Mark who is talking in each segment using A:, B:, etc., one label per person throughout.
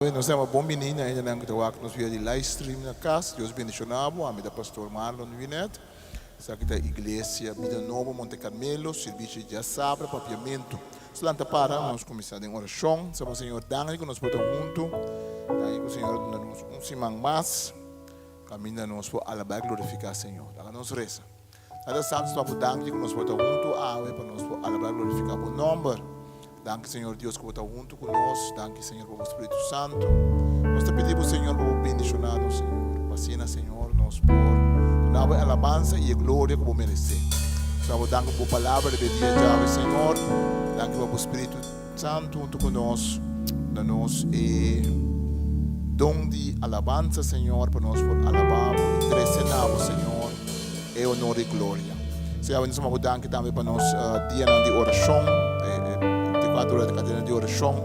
A: Nós temos uma boa menina ainda não que nos via de live stream na casa. Deus bendicionado, a minha pastor Marlon Vinet. Essa aqui da igreja Vida Nova Monte Carmelo, serviço de assabra, papiamento. Slanta para nós começamos em oração. Sama Senhor dá que nós podemos junto. Daí que o Senhor nos simang mais. Caminha nós por alabar glorificar Senhor. Daí nós reza. Ada santos nós podemos que nós podemos junto ave para nós por alabar glorificar o nome. Danke, Senhor Deus, que está junto conosco. Danke, Senhor, por o Espírito Santo. Nós te pedimos, Senhor, por bendicionar-nos, Senhor. Vacina, Senhor, nós por a alabança e a glória que merecemos. Senhor, danke por a palavra de dia, Senhor. Danke por o Espírito Santo junto conosco. Dá-nos dom de alabança, Senhor, para nós por alabar, por entregar, Senhor, e honor e glória. Senhor, nós vamos danke também para nós dia de oração. 4 horas de cadena de oração.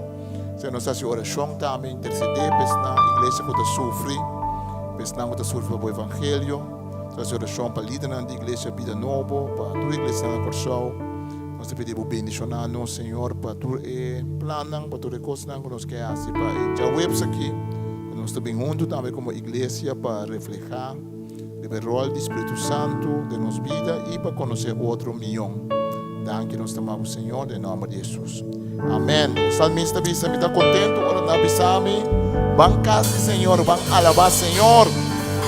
A: Se nós fazemos oração também, interceder, para a igreja que está sofrendo, para sofrer o evangelho. Fazemos oração para a líder da igreja Vida Nova, para toda a igreja na Corsão. Nós te pedimos bendicionar-nos, Senhor, para todo o plano, para toda a coisa que nós queremos fazer. Para a web aqui, nós também juntos também como igreja para refletir o rol do Espírito Santo de nossa vida e para conhecer outro milhão. Danke nós amamos, Senhor, em nome de Jesus. Amém. Salmista bisa me está contento, ora na bisami, bancas de Senhor, van alabar Senhor.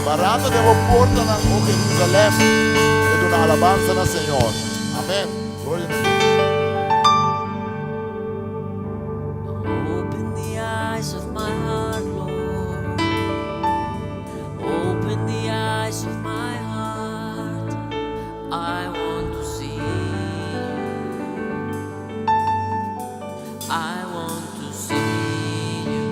A: Barata de porta na Jerusalém, de uma alabança na Senhor. Amém. Glória a Deus.
B: Open the eyes of my heart, Lord. Open the eyes of my heart. I want to see. I want to see you.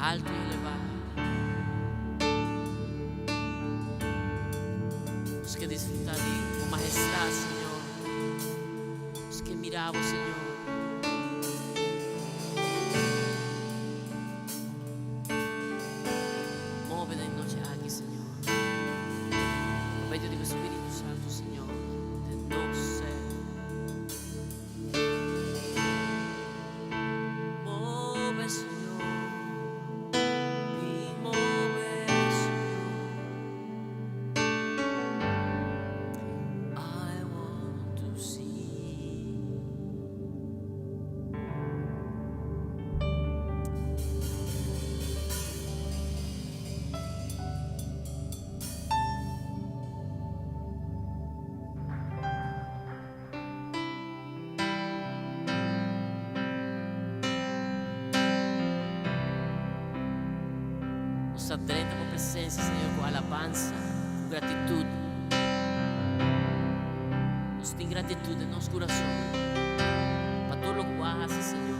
C: alto y elevado. Temos que desfrutar de tu majestad, Senhor. Temos que mirar, Senhor. Move da noite aqui, Senhor. Por meio do Espírito Santo, Senhor. De novo ser. Move, Senhor. Me move, Senhor. I want to see. Nos atreta por presença, Senhor, com alabança, com gratitude. Nos tem gratitude em nosso coração, para todo o que haces, Senhor.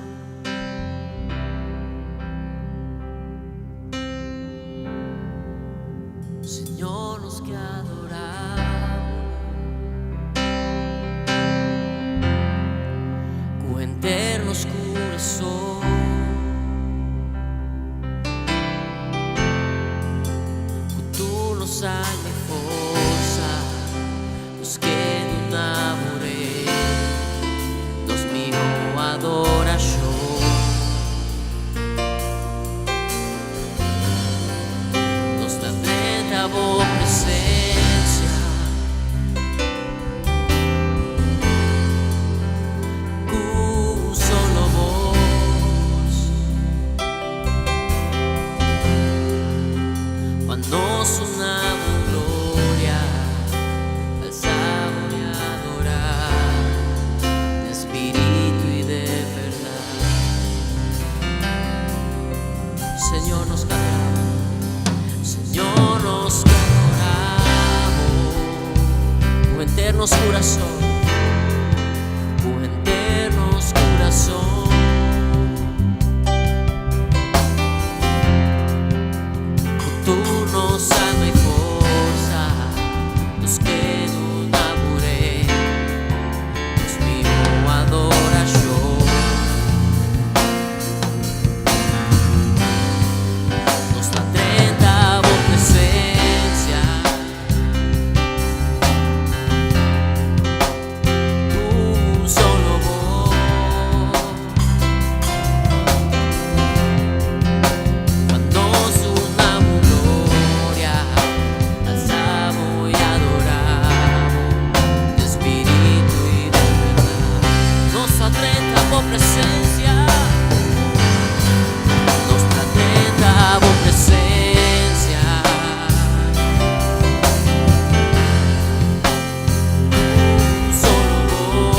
C: Senhor, nos que adoramos, com eternos coração. Sangue e força, os que no namoré, nos miró adoración. Nos tendré a vos presencia, con solo vos, cuando sonamos gloria, alzamos y adorar, de espíritu y de verdad. Señor, nos adoramos, Señor, nos adoramos, con eternos corazón, con eternos corazón. Turno sano y forza, los que no namoré, nos miró adoración. Nos atenta vos presencia, un solo vos. Cuando sonamos gloria, alzamos y adoramos, de espíritu y de verdad. Nos atenta por presencia, nos atenta por presencia. Un solo vos.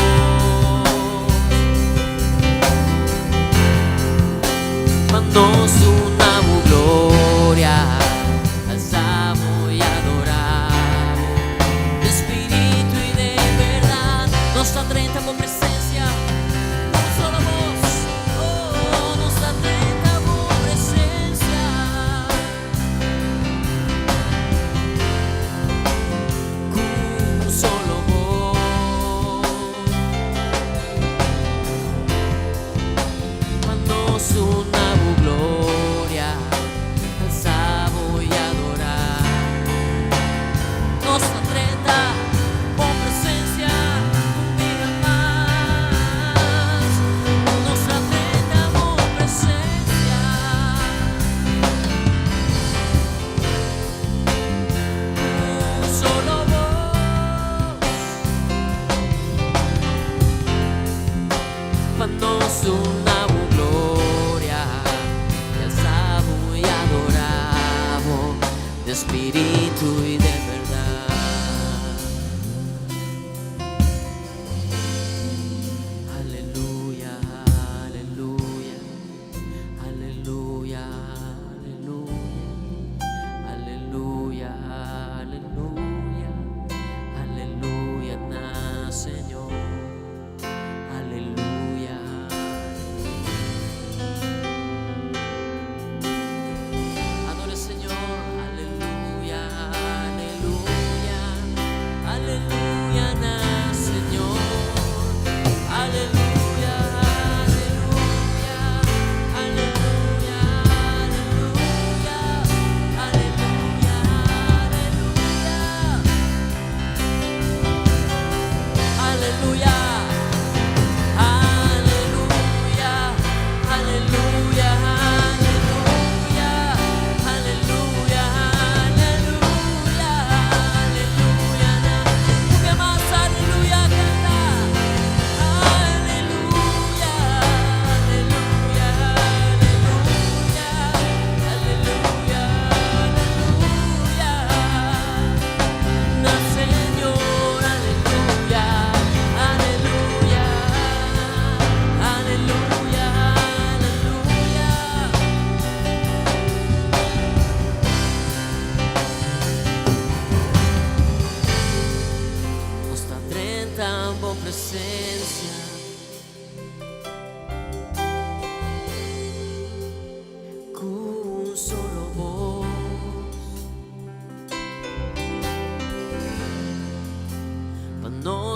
C: Cuando sonamos gloria, alzamos y adoramos, de espíritu y de verdad. Nos atenta por presencia, un solo vos. Oh, nos atenta por presencia, un solo vos. Cuando sonamos gloria, alzamos y adoramos, nos atenta por presencia, un día más. Nos atenta por presencia, un solo vos. Cuando sonamos gloria, te alzamos y adoramos, de espíritu y de verdad. Aleluya, aleluya, aleluya, aleluya, aleluya, aleluya, aleluya, na Señor. Aleluya.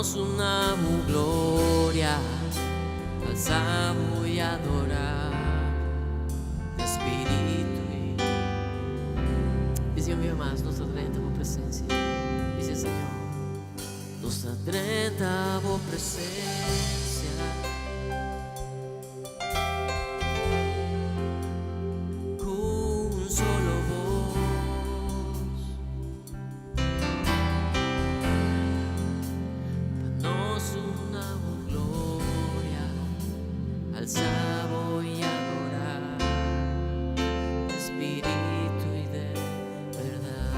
C: nos unamos, gloria, alzamos y adorar de espíritu. Y Dios mío más, nos atrenta por presencia. Dice el Señor, nos atrenta por presencia. Con un solo voz, nos unamos, gloria, alzamos y adorar de espíritu y de verdad.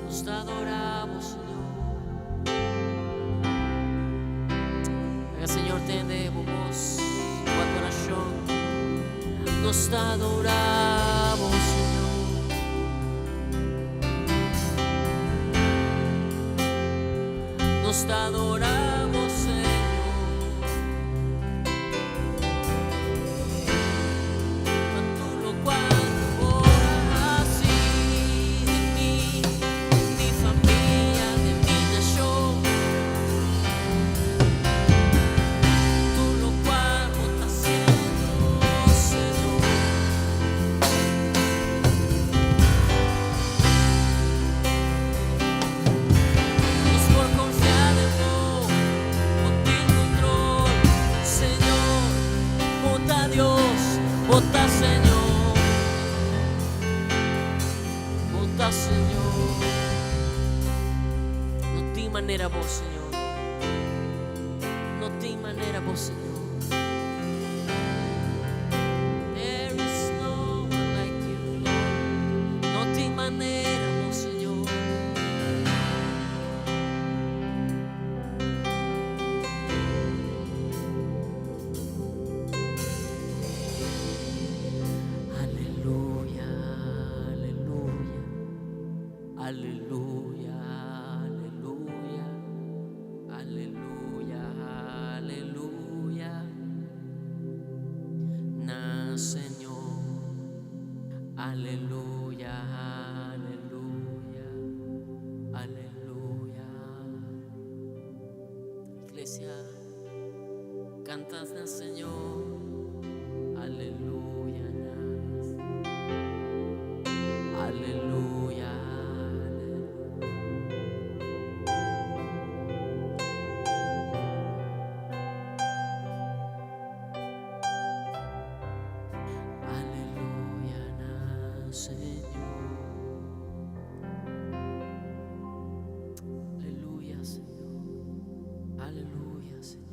C: Nos adoramos, Señor. El Señor tenemos voz, tu adoración. Nos adoramos, Señor. Nos adoramos, Señor. Tanto lo cual así de mí, mi familia, de mi nación. Tú lo cual estás haciendo, Señor. Nos por confiar en vos, ponte en control, Señor. Vota Dios, vota Señor. Vota Señor. No te manera vos, Señor. No te manera vos, Señor. There is no one like you, Lord. No te manera vos, Señor. Aleluya, aleluya, aleluya, aleluya, aleluya, aleluya. Na Señor, aleluya, aleluya, aleluya. Iglesia, cantas na Señor, aleluya, nas. Aleluya, aleluya. Aleluya, na Señor. Aleluya, Señor. Aleluya, Señor.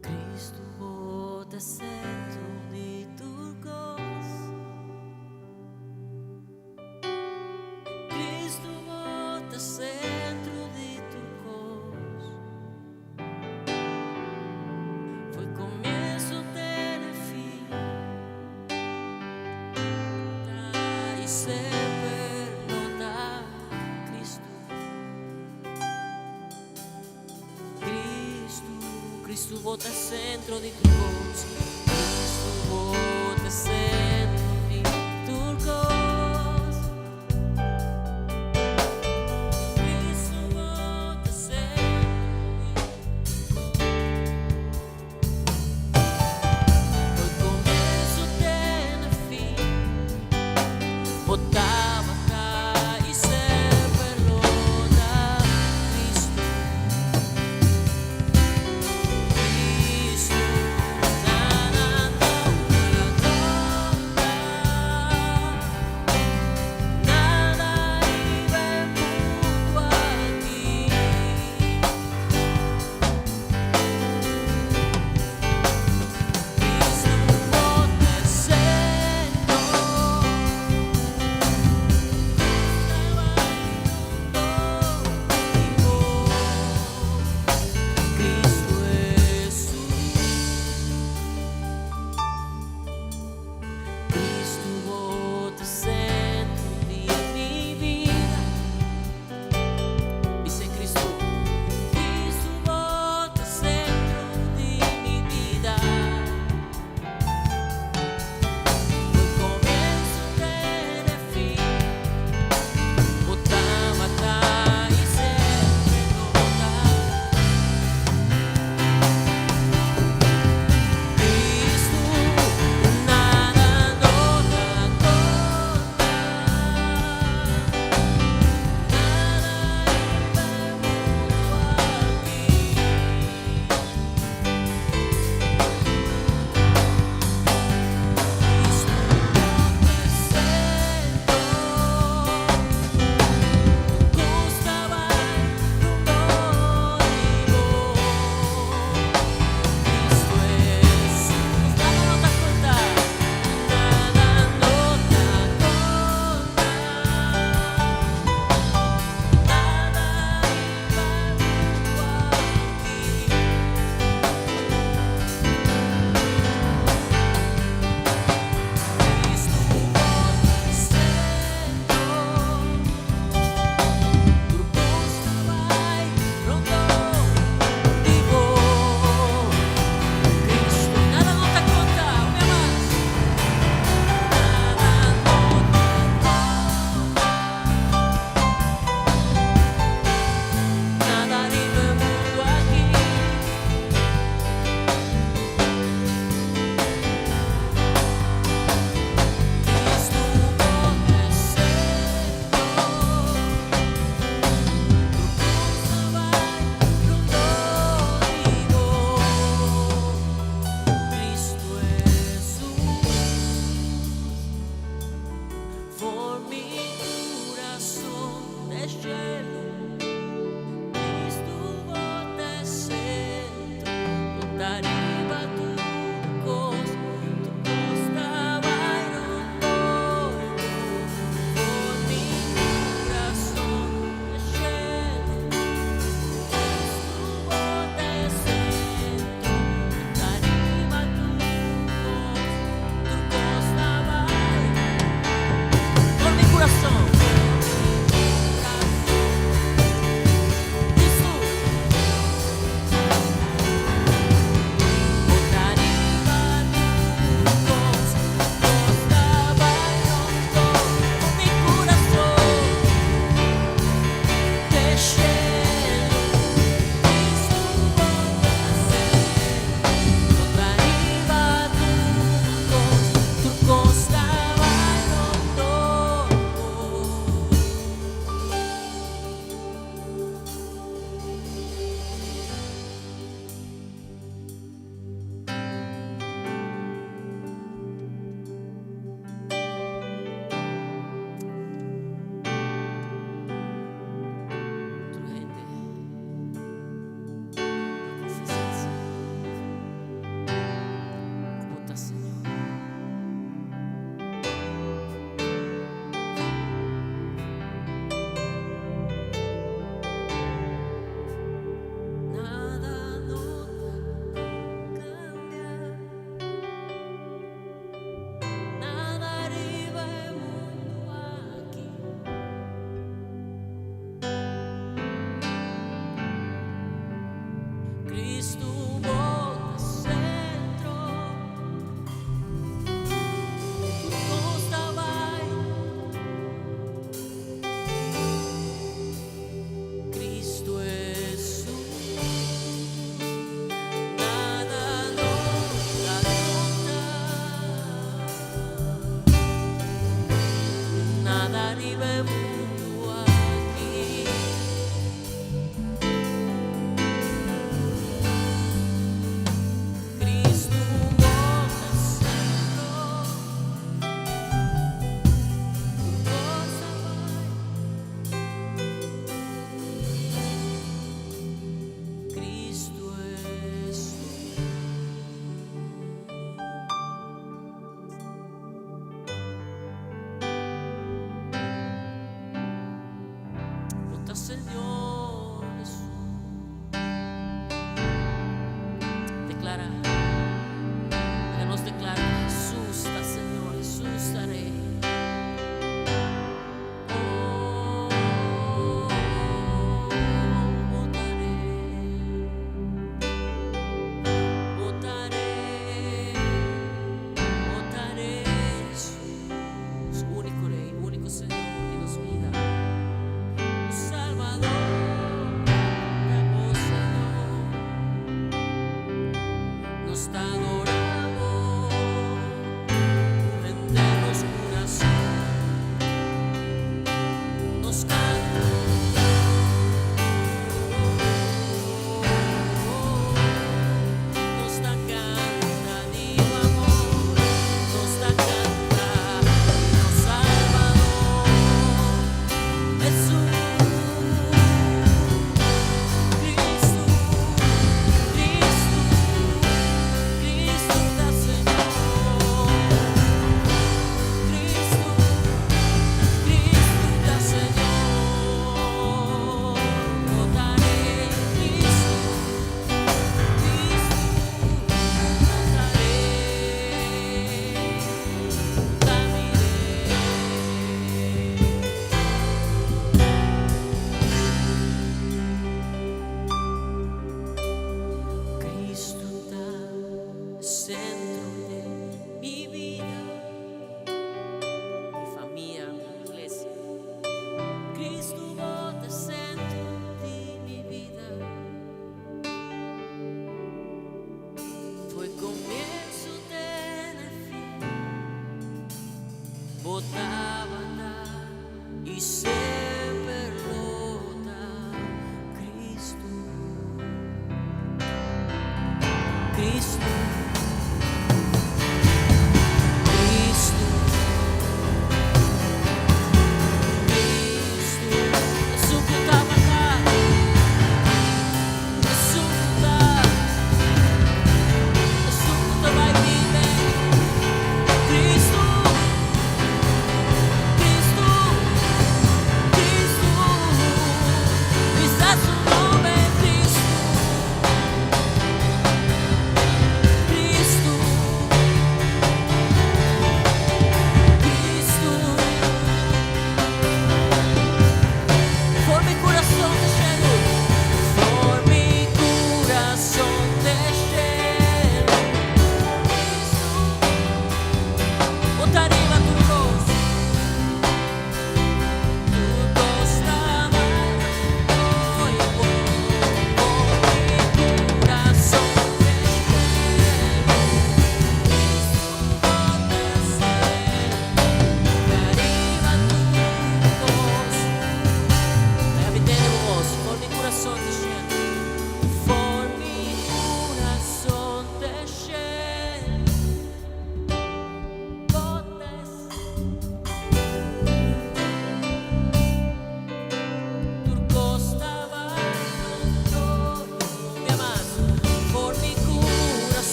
C: Cristo bota centro de turcos. Cristo bota centro de turcos. Foi começo del fin. E sempre nota Cristo. Cristo bota centro de turcos. Cristo bota centro de turcos. Cristo bota centro de turcos. Foi começo del fin. Botava e sempre nota Cristo. Cristo, na, na, na, na, na.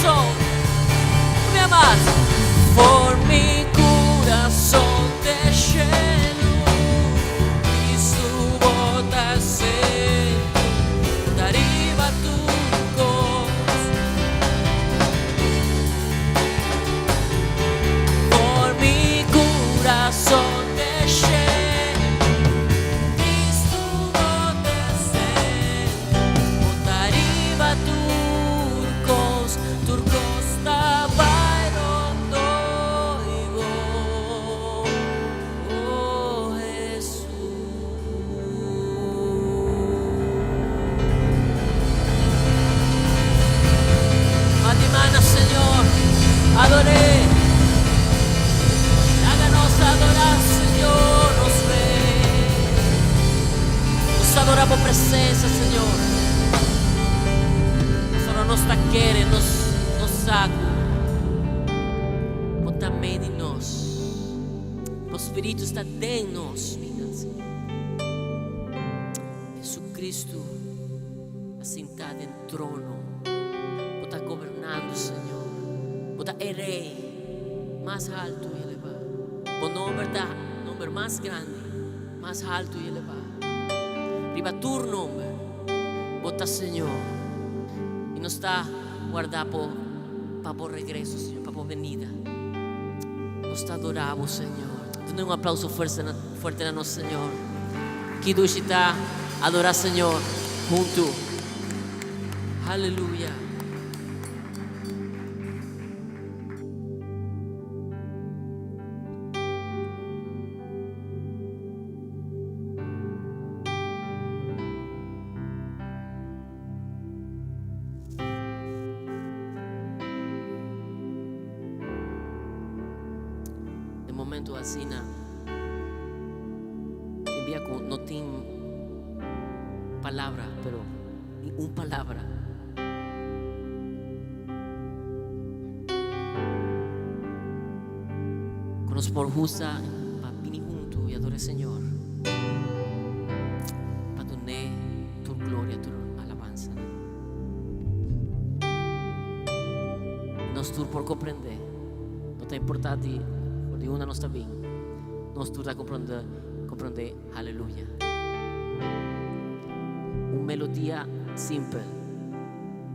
C: corazón. Me amas. Por mi corazón te lleno y su bota se deriva turcos. Por mi corazón te lleno y su bota se deriva turcos, turcos tabairo. Oh Jesús, Matimana Señor, adoré. Háganos adorar, Señor, nos ve. Nos adora por presencia, Señor. Solo nos taquere, nos saco. Bota medo em nós. O Espírito está dentro de nós, Senhor. Jesus Cristo assentado em trono. Está governando, Senhor. Está é rei mais alto e elevado. O nome está nome mais grande, mais alto e elevado. Riba tu nome. Bota, Senhor. E nos está guardado para o regresso, Senhor, para a venida. Nos está adorando, Senhor. Dê aplauso fuerte a nosso Senhor. Que hoje está adorar, Senhor, junto. Aleluia. De momento assim, envia com não tem palavra, pero uma palavra. Que nos por justa para vir junto e adorar o Senhor, para dar tu glória, tu alabanza. Nós tu por compreender, não tem importado de uma não está bem, nós tu a compreender, aleluia. Uma melodia simples,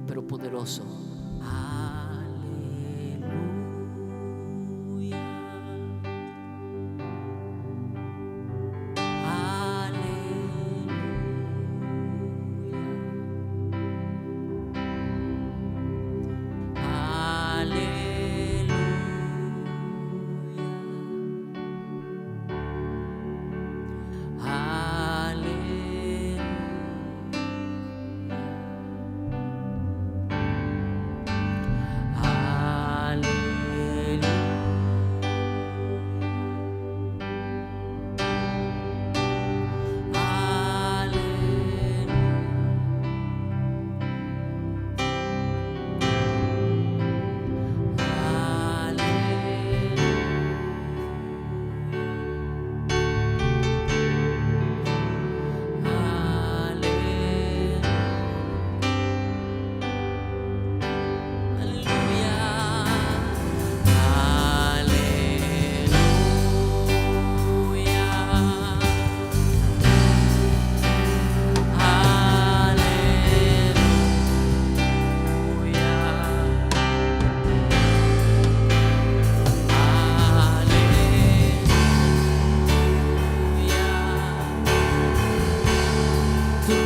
C: pero poderoso.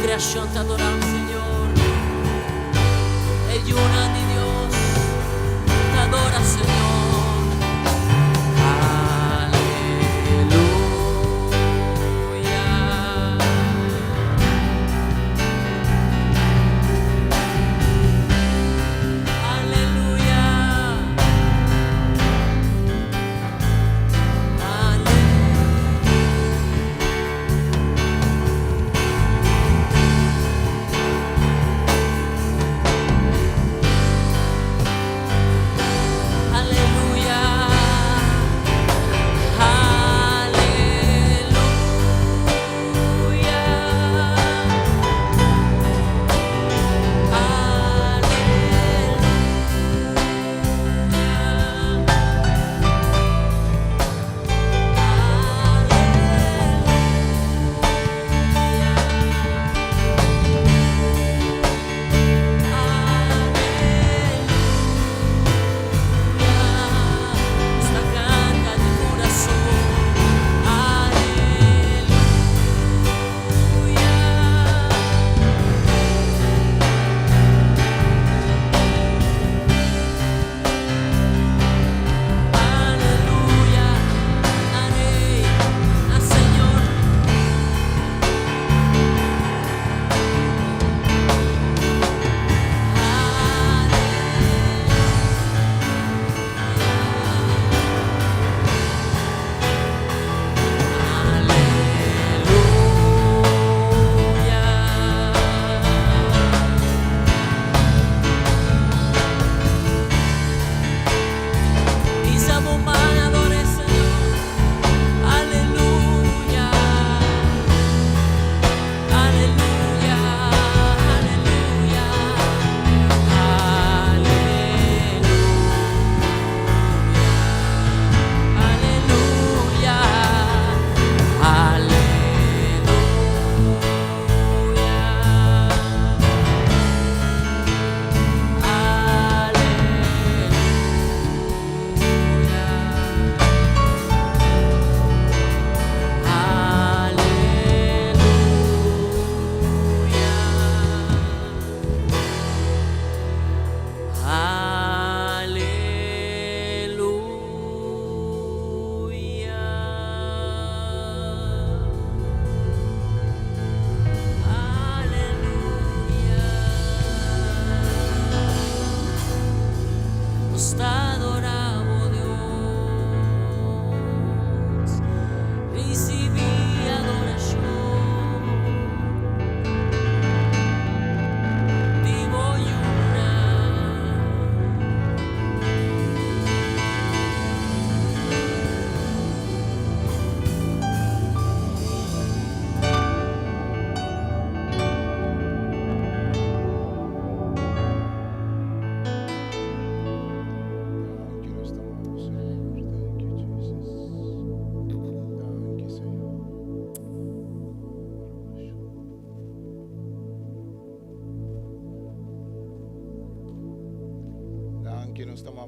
C: Creación te adora, Señor. El una de Dios te adora, Señor. Aleluya. Aleluya. Aleluya.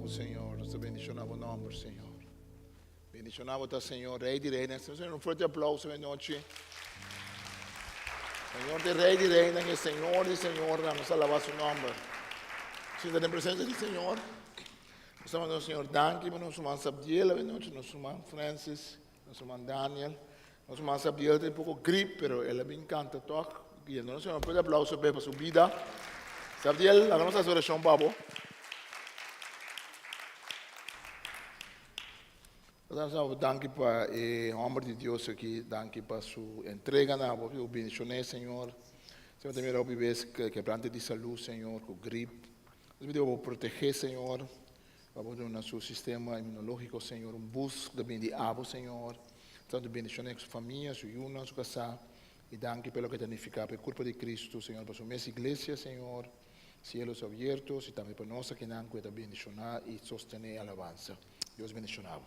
A: Senhor. Nós te bendicionamos o nome, Senhor. Bendicionamos o Senhor, Rei de Reis. Senhor, um forte aplauso esta noite. Senhor de Rei de Reis, Senhor de Senhor, vamos alabar su nombre. Sienta en presencia del Señor. Estamos al Señor Danke, nosso irmão Sabdiel, nosso irmão Francis, nosso irmão Daniel. Nosso irmão Sabdiel tem um pouco gripe, pero ele me encanta tocar. E nós Senhor, pode aplauso para sua vida. Sabdiel, hagamos a oração, babo. Danke para o homem de Deus aqui, danke para sua entrega, o bendicioné, Senhor. Senhor, também eu peço quebrante de saúde, Senhor, com gripe. Nós pedimos proteger, Senhor, para o nosso sistema imunológico, Senhor, busca também de abo, Senhor. Tanto bendicioné com sua família, sua yuna, sua casa. E danke pelo que tanificar, pelo corpo de Cristo, Senhor, para sua mesma igreja, Senhor. Cielos abertos e também para nós que não cuida bendicionar e sostener a alabança. Deus bendicionado.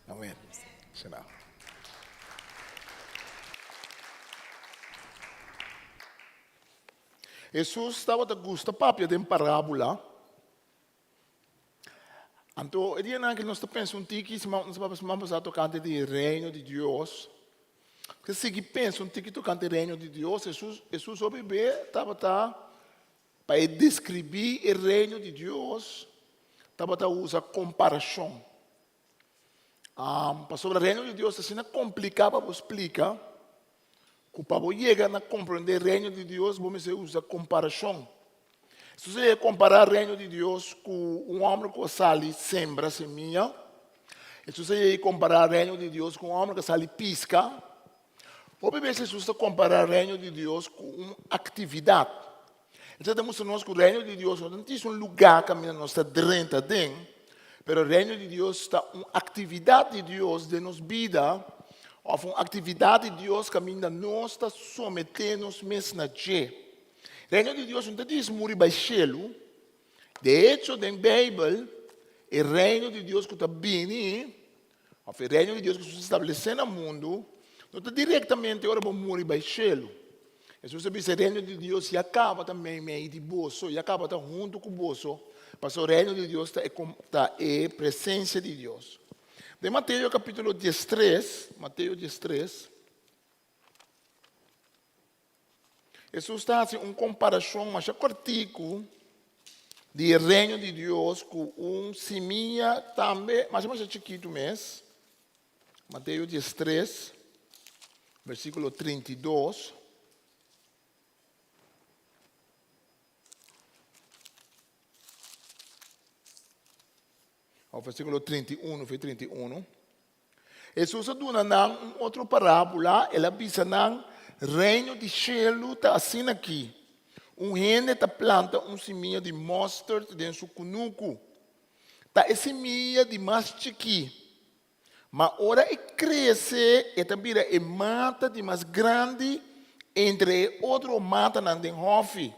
A: Amém. Senhor. Jesus estava a gusta papia de uma parábola. Então, ele não que nós pensamos que se nós vamos a tocar do reino de Deus. Que se pensa um tiki tocante do reino de Deus, Jesus o bebê estava para descrever o reino de Deus, estava a usar comparação. Sobre o reino de Deus, assim, não é complicado para explicar. Para chegar a compreender o reino de Deus, vamos usar comparação. Se você comparar o reino de Deus com um homem que sai sembra semente, se você comparar o reino de Deus com um homem que sai pisca, ou bem se você comparar o reino de Deus com uma atividade. Então, temos nós que o reino de Deus não é um lugar que nós estamos dentro. Pero o reino de Deus está uma atividade de Deus de nossa vida, ou uma atividade de Deus que nós está submetendo mesmo na G. O reino de Deus não diz morrer para o céu. De hecho, na Bíblia, o reino de Deus que está vindo, ou o reino de Deus que se estabelece no mundo, não está diretamente agora para morrer para o céu. E se você vê o reino de Deus, e acaba também meio de bolso, e acaba junto com o bolso. Mas o reino de Deus está a presença de Deus. De Mateus capítulo 13, Mateus 13, Jesus está fazendo uma comparação mais curtico do reino de Deus com seminha também, mas mais chiquito mesmo. Mateus 13, versículo 32. Ao versículo 31, foi 31. Jesus dá uma outra parábola, ela diz que reino de céu está assim aqui. Gente está planta semente de mostarda dentro do seu cunuco. Está a semente de mais chiqui. Mas ora cresce e também é mata de mais grande, entre outro mata na denhofe.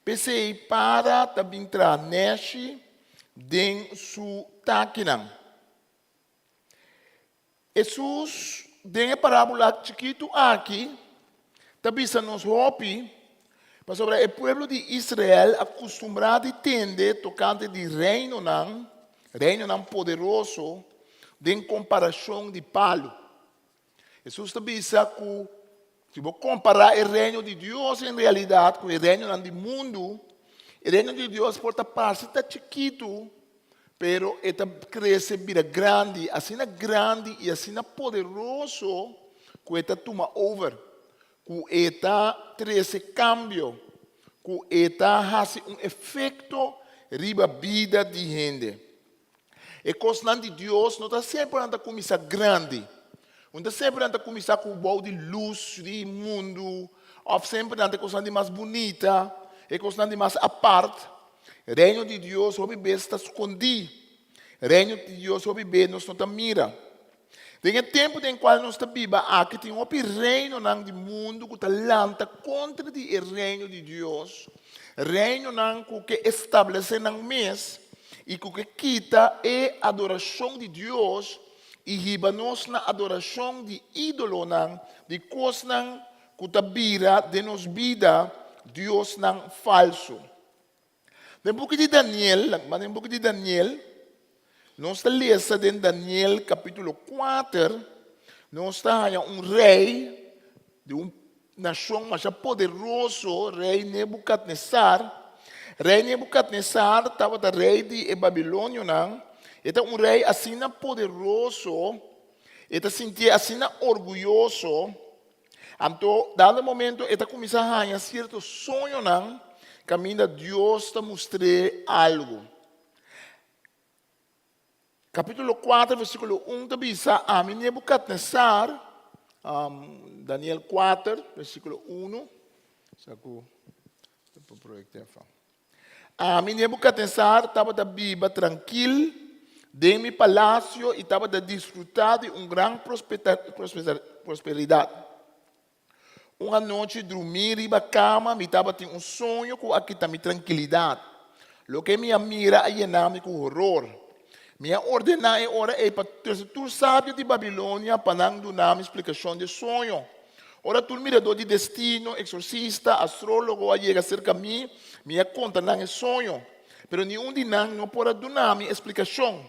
A: Pensei para também entrar neste, den su takinan. Jesus, den a parábola chiquito aqui, também se nos hopi, mas sobre o povo de Israel acostumado a entender tocante de reino não poderoso, em comparação de palo. Jesus também disse que, se você comparar o reino de Deus em realidade com o reino do mundo, o reino de Deus por parte está chiquito, pero está cresce vira grande e assim poderoso que está toma over, que está cresce cambio, que está faz efeito riba vida de gente. E coisa de Deus não está sempre anda começar grande, não está sempre anda começar com o bom de luz do mundo, ou sempre anda coisa de mais bonita. É coisa de mais à parte. O reino de Deus, o bebê está escondido. O reino de Deus, o bebê não está mira. Tem tempo em qual nós estamos vivendo, aqui tem um reino do mundo que está lanta contra o reino de Deus. Reino que estabelece no mês e que quita a adoração de Deus e riba-nos na adoração de ídolo, de coisa que está vira de nos vida. Deus não falso. No book de Daniel, nós lemos em Daniel capítulo 4, nós temos um rei de uma nação mais poderoso, rei Nebuchadnezzar. Rei Nebuchadnezzar estava o rei de Babilônia, não? Era um rei assim poderoso, ele sentia assim orgulhoso. Então, dado momento, ele começa a ganhar certo sonho, não? Caminho Deus te mostrou algo. Capítulo 4, versículo 1, diz: a mim Nebuchadnezzar, Daniel 4, versículo 1. A mim Nebuchadnezzar estava da viva tranquilo, de meu palácio e estava a desfrutar de uma grande prosperidade. Uma noite dormi em cama, me estava tendo um sonho com aqui também tranquilidade. Lo que me mira a llenar-me com horror. Me ordenar ora é para tu sábio de Babilônia para não dar uma explicação de sonho. Ora tu mirador de destino, exorcista, astrólogo, a chega cerca de mim, me conta não é sonho. Pero nenhum de nós não pode dar uma explicação.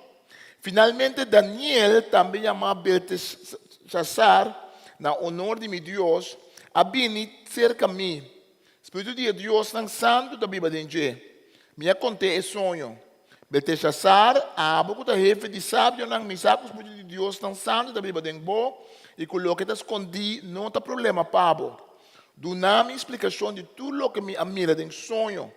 A: Finalmente Daniel, também chamado Belteshazzar, na honor de meu Deus, a vir cerca de mim. Espírito de Deus não santo da Bíblia de me contei esse sonho. Belteshazzar, a boca da jefe de sábio, não me saca o Espírito de Deus não santo da Bíblia de e coloca que escondi, não tem problema, Pablo. Dá-me explicação de tudo o que me mira de sonho.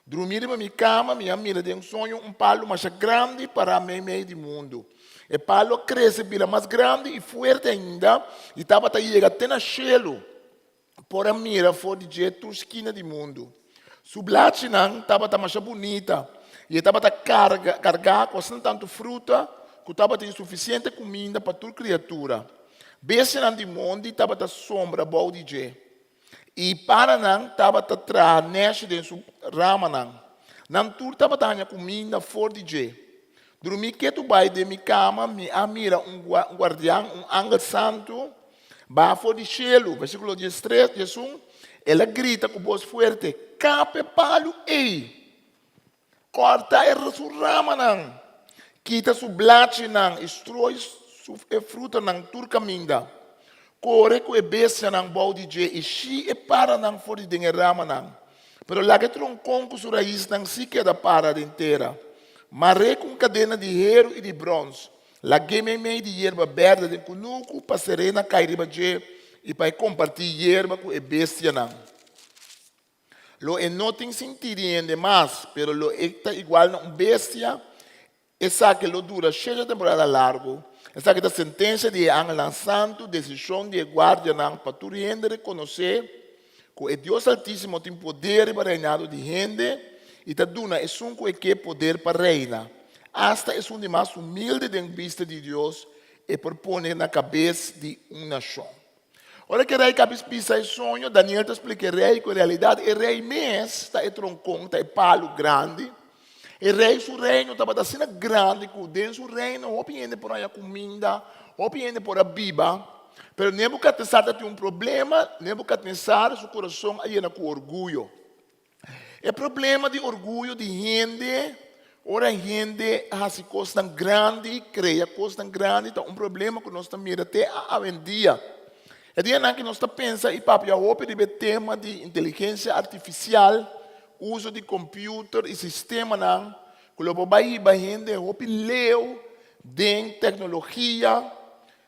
A: Dormir na minha cama, me mira de sonho, palo mais grande para mim meio do mundo. O palo cresce, vira mais grande e forte ainda, e estava a chegar até na chelo. Por a mira fora de jeito esquina do mundo. Sublache não estava mais bonita. E estava a carregar com tanto fruta, que estava tendo suficiente comida para toda criatura. Besse não de mundo estava a sombra boa de jeito. E para não estava a trazer neste de sua rama não. Não tudo estava a comida fora de jeito. Dormi que tu vai de minha cama, me mira guardião, ángel santo, bafo de chelo, versículo 13, Jesus, ela grita com voz forte, cape palo, ei, corta sua rama não, quita sua blache não, estrói sua fruta não, tudo caminha, corre com a bestia não, balde de e chi e para não fora de rama não, pero lá que troncou com sua raiz não se queda para inteira, maré com cadena de hierro e de bronze, laguei meio de erva verde de cunuco, para serena cairiba de e para compartilhar erva com a bestia não. Lo não tem sentido ainda mais, pero lo está igual a uma bestia, essa que lo dura cheia de temporada largo, essa que a sentença de ángel santo, decisão de guarda não, para tu reconhecer que o Deus Altíssimo tem poder para reinar de gente, e te duna é um que poder para reinar. Hasta é um de mais humilde de vista de Deus e propõe na cabeça de uma nação. Ora que rei cabeça pisa esse sonho, Daniel te explica rei que realidade é rei mesmo, está é troncão, está é palo grande. E rei seu reino estava assim grande, que dentro do reino, ou piende por aí a comida, ou piende por a biba. Pero Nebuchadnezzar tem um problema, Nebuchadnezzar, seu coração aí com orgulho. É problema de orgulho de gente. Ora, a gente faz coisas tão grandes, cria coisas tão grandes, então um problema que nós estamos até a dia. É dia que nós estamos pensando, e papai, eu vou pedir tema de inteligência artificial, uso de computador e sistema, não, que eu vou baixar a gente, eu vou ler de tecnologia,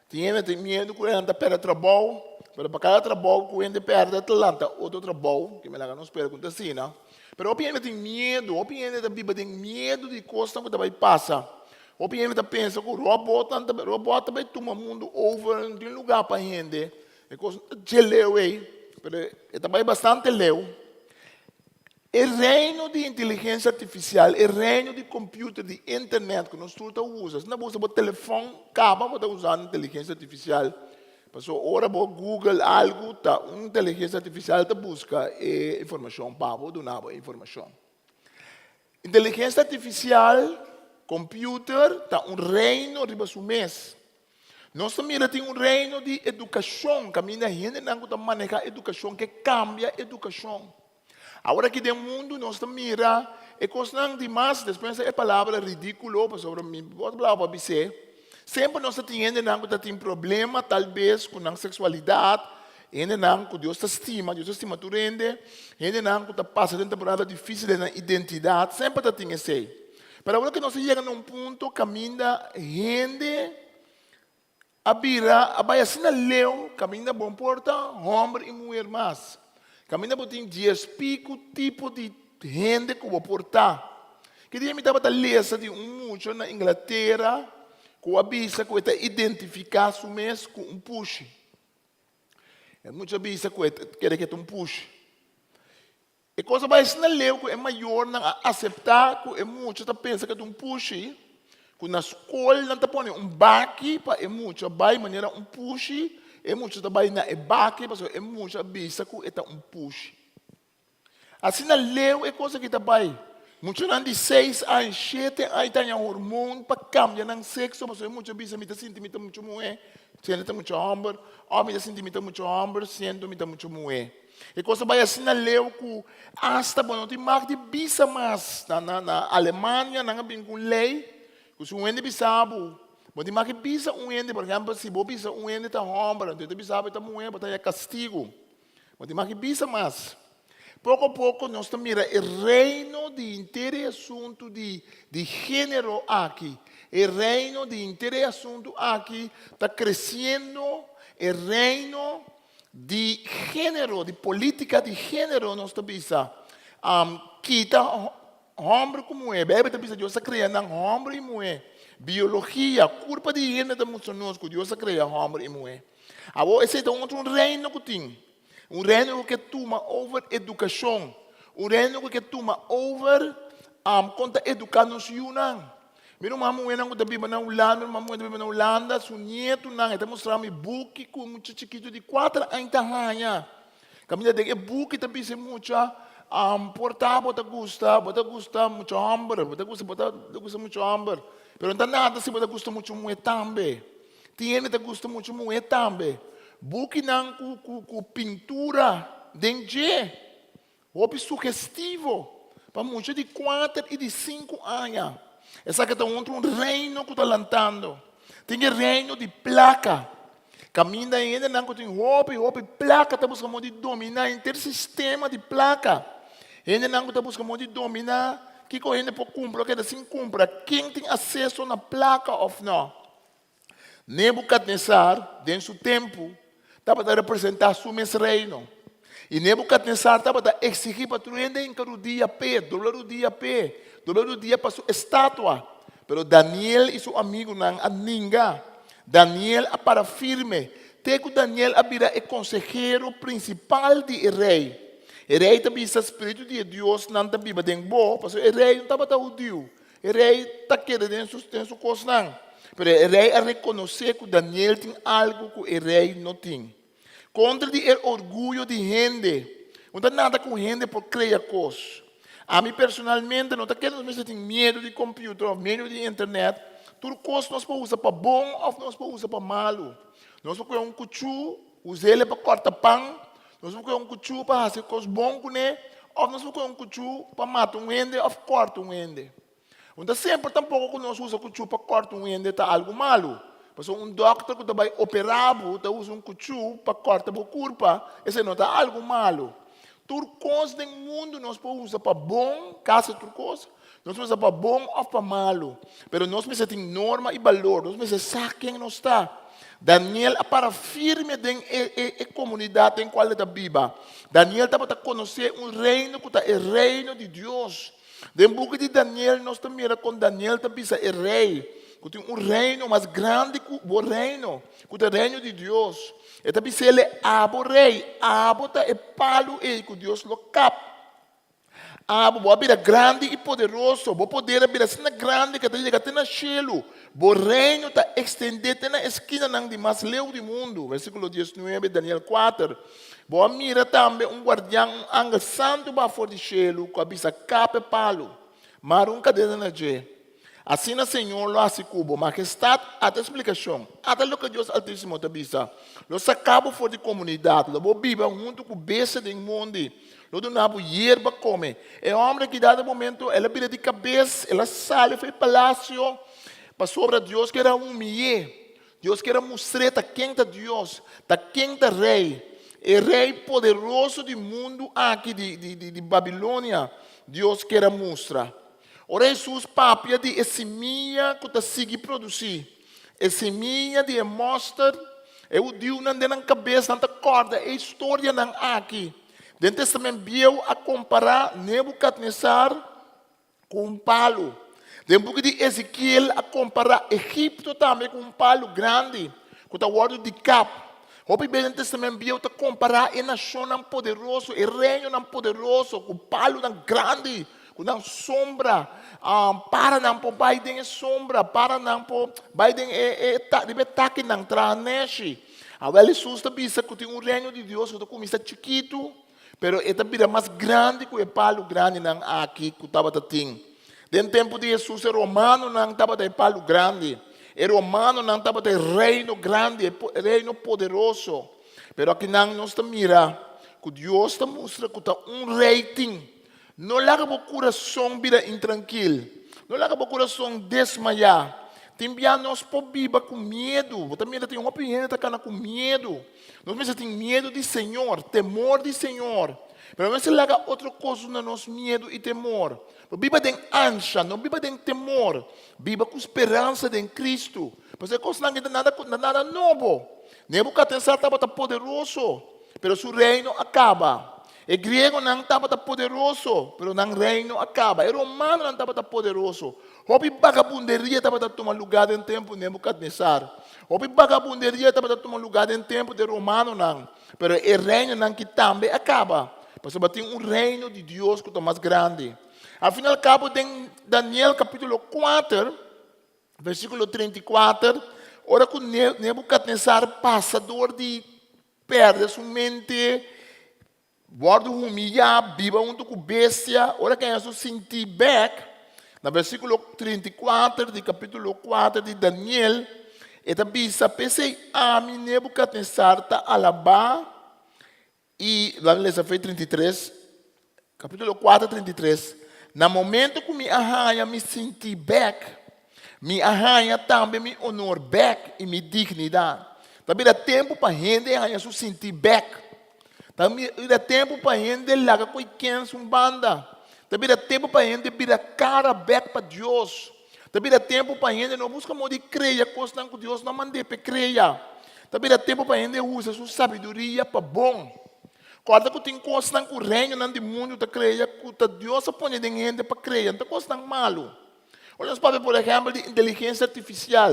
A: tem medo que a gente perde trabalho, mas para cada trabalho que a gente perde, atlanta outro trabalho, que me não espera acontecer, não? Mas o PN tem medo, o PN da Bíblia tem medo de coisas que vai passar. O PN pensa que o robô vai tomar o mundo over, não tem lugar para a gente. É coisa de leu aí, mas também bastante leu. O reino de inteligência artificial, o reino de computador, de internet, que nós todos usamos. Se não usa o telefone, acaba de usar inteligência artificial. Passou hora para Google algo, tá, uma inteligência artificial te busca informação, para donar informação. Inteligência artificial, computer, tá reino de seu mês. Nós também temos reino de educação, que a minha gente não está manejando educação, que cambia a educação. Agora que no mundo nós também e coisa não demais, depois é palavra ridículo, sobre mim, pode falar para você. Sempre nós temos que tem problema, talvez, com a sexualidade, ainda não que Deus Deus estima tu rende, ainda não que passa uma temporada difícil na identidade, sempre tem esse. Para agora que nós chegamos a ponto, caminha, rende, a bira, a baia sina leu, caminha bom porta, homem e mulher mais. Caminha botin 10 pico tipo de rende que vou portar. Que dia me estava a ler de muito na Inglaterra, com a bisa, com esta identificar o mês com push. É muita bisa que quer que push. E coisa vai ensinar leu que é maior não aceitar que é muito tá pensa que push. Que na escola não tá põe baque para é muito vai maneira push. É muito tá vai na baque para é muito bisa que é push. Assim na leu é coisa que tá vai. Muitos não de 6 anos, 7 anos, tem hormônio para cambiar o sexo, mas muitas vezes me sinto muito mulher, sinto muito homem, ou me sinto muito homem, sinto muito mulher. E coisa vai assim na leu que hasta bom, tem mais de bisa mais na Alemanha, não tem com lei, que se ende bisabo, mas tem mais de bisa ende, por exemplo, se você bisa ende tá homem, então bisabo tá mulher, botar castigo, mas tem mais de bisa mais. Pouco a pouco nós estamos mirando o reino de assunto de gênero aqui. O reino de assunto aqui está crescendo. O reino de gênero, de política de gênero, nós estamos pensando. Quita homem com mulher. Bebe está pensando, Deus está criando homem e mulher. Biologia, culpa de gênero, estamos que Deus está criando homem e mulher. Agora, esse é outro reino que tem. Um reino que toma over educação. Um reino que toma over conta educar nos Yunnan. Meu mamu é não vive na Holanda, mamu é vive na Holanda, seu neto não, está mostrando um book com muito chiquito de 4 anos tamanho. Caminha de book também se muito portar bota gusta muito hambre, bota gusta muito hambre. Pero não nada se bota gusta muito mulher também. Tiene te gusta muito mulher também. Buki não com pintura dentro, ou sugestivo, para muitos de 4 e de 5 anos. Essa que está um reino que está lantando. Tem reino de placa. Caminha ainda não tem roupa placa, está buscando de dominar o sistema de placa. Ainda não está buscando de dominar, que correndo por cumprir, que assim cumpra. Quem tem acesso na placa ou não? Nebuchadnezzar, dentro do tempo, estava a representar o mesmo reino. E Nebuchadnezzar estava a exigir para tu em cada dia dobrar o dia para sua estátua. Mas Daniel e seu amigo não ninguém. Daniel para firme. Teco Daniel vira o consejero principal do rei. O rei também o Espírito de Deus não está vivo dentro do porque o rei não estava a ouvir. O rei está querendo dentro da sua coisa não. Mas o rei a reconhecer que Daniel tem algo que o rei não tem. Contra o orgulho de gente. Não tem nada com gente por criar coisas. A mim, personalmente, não tem medo de computador, medo de internet. Tudo coisa nós podemos usar para bom ou nós podemos usar para malo. Nós podemos usar cuchu, usar ele para cortar pão. Nós podemos usar cuchu para fazer coisas boas com ele. Ou nós podemos usar cuchu para matar ende ou cortar ende. Então, sempre tampouco que nós usamos cuchu para cortar ende está algo malo. Mas doctor que vai operar, usa cuchu para cortar a curva, esse não está algo malo. Tudo coisa do mundo nós podemos usar para bom, caso de coisa, nós podemos usar para bom ou para malo. Mas nós precisamos ter norma e valor, nós precisamos saber quem nós está. Daniel para firme na comunidade em qual ele está viva. Daniel estava a conhecer reino que é o reino de Deus. Dentro do book de Daniel, nós também com Daniel também é rei. Que tem reino mais grande que o reino, que é o reino de Deus. E também se ele é abo rei, abo é palo que Deus lo cap. Abo vai vir grande e poderoso, vai poder vir assim grande que está até no cielo. O reino está estendido na esquina de mais leu do mundo. Versículo 19, Daniel 4. Vai mirar também guardião, anjo santo para fora do cielo, com a bisa capa e palo. Mas cadeira na jeito. Assim o Senhor lo hace cubo, majestad, hasta explicação. Hasta lo que Deus Altíssimo te avisa. Lo sacabo for de comunidade, lo viva junto com besta de mundo. Lo donava hierba come. É homem que dado momento, ela vira de cabeça, ela sai, foi palácio, para sobre Deus que era humilhar. Deus que era mostrar quem é Deus, quem é rei. O rei poderoso do mundo aqui de Babilônia, Deus que era mostrar. Ora, Jesus papia de semente que está seguindo produzir. A semente de mostarda, eu digo não na cabeça, não corda, é história não aqui. Dentro do Testamento Bíblico a comparar Nebuchadnezzar com um palo. Dentro de Ezequiel a comparar Egipto também com um palo grande, que está guardado de capa. Hoje bem no Testamento Bíblico a comparar a nação não poderoso, o reino não poderoso, com o palo não grande. Kung sombra, para não por Biden sombra, para não por Biden deve ataque não traneshi. Agora Jesus está bisa que tem reino de Deus que começa chiquito, pero esta vida mais grande que o palo grande não aqui que estava tem. Dentro do tempo de Jesus o romano não estava de palo grande, o romano não estava de reino grande, reino poderoso. Pero aqui não nós está mira que Deus está mostra que está rating. Não larga o coração vira intranquilo. Não larga o coração desmaiar. Tem nós por viva com medo. Você também tem uma opinião que está com medo. Nós mesmo tem medo de Senhor, temor de Senhor. Mas nós larga outra coisa no nosso medo e temor. Viva tem ansia, não viva tem temor. Viva com esperança em Cristo. Porque coisa não é nada novo. Nebuchadnezzar estava poderoso, mas seu reino acaba. O grego não estava poderoso, mas não reino acaba. O romano não estava poderoso. Houve vagabunderia estava tomando lugar em tempo de Nebuchadnezzar. Houve vagabunderia estava tomando lugar em tempo de romano não. Mas o reino não que também acaba. Porque tem reino de Deus que é mais grande. Afinal, cabo em Daniel capítulo 4, versículo 34, ora que Nebuchadnezzar passador de perde sua mente, bordo humilhar, viva junto com bestia, ora que Jesus sentir back, no versículo 34 do capítulo 4 de Daniel, esta bisa, pensei, mim Nebuchadnezzar está alabar, e, vamos ler, foi 33, capítulo 4, 33, no momento que me arranha, me senti back, me arranha também me honor back e me dignidade. Também dá tempo para a gente arranhar se sentir back. Também dá tempo para a gente largar com quem um banda. Também dá tempo para a gente virar cara back para Deus. Também dá tempo para a gente não buscar modo de crer, coisa que Deus não manda para crer. Também dá tempo para a gente usar sua sabedoria para bom. Quando que tem coisa que o reino não do mundo está creia, que Deus põe em gente para crer, não coisa malo. Olha para por exemplo de inteligência artificial.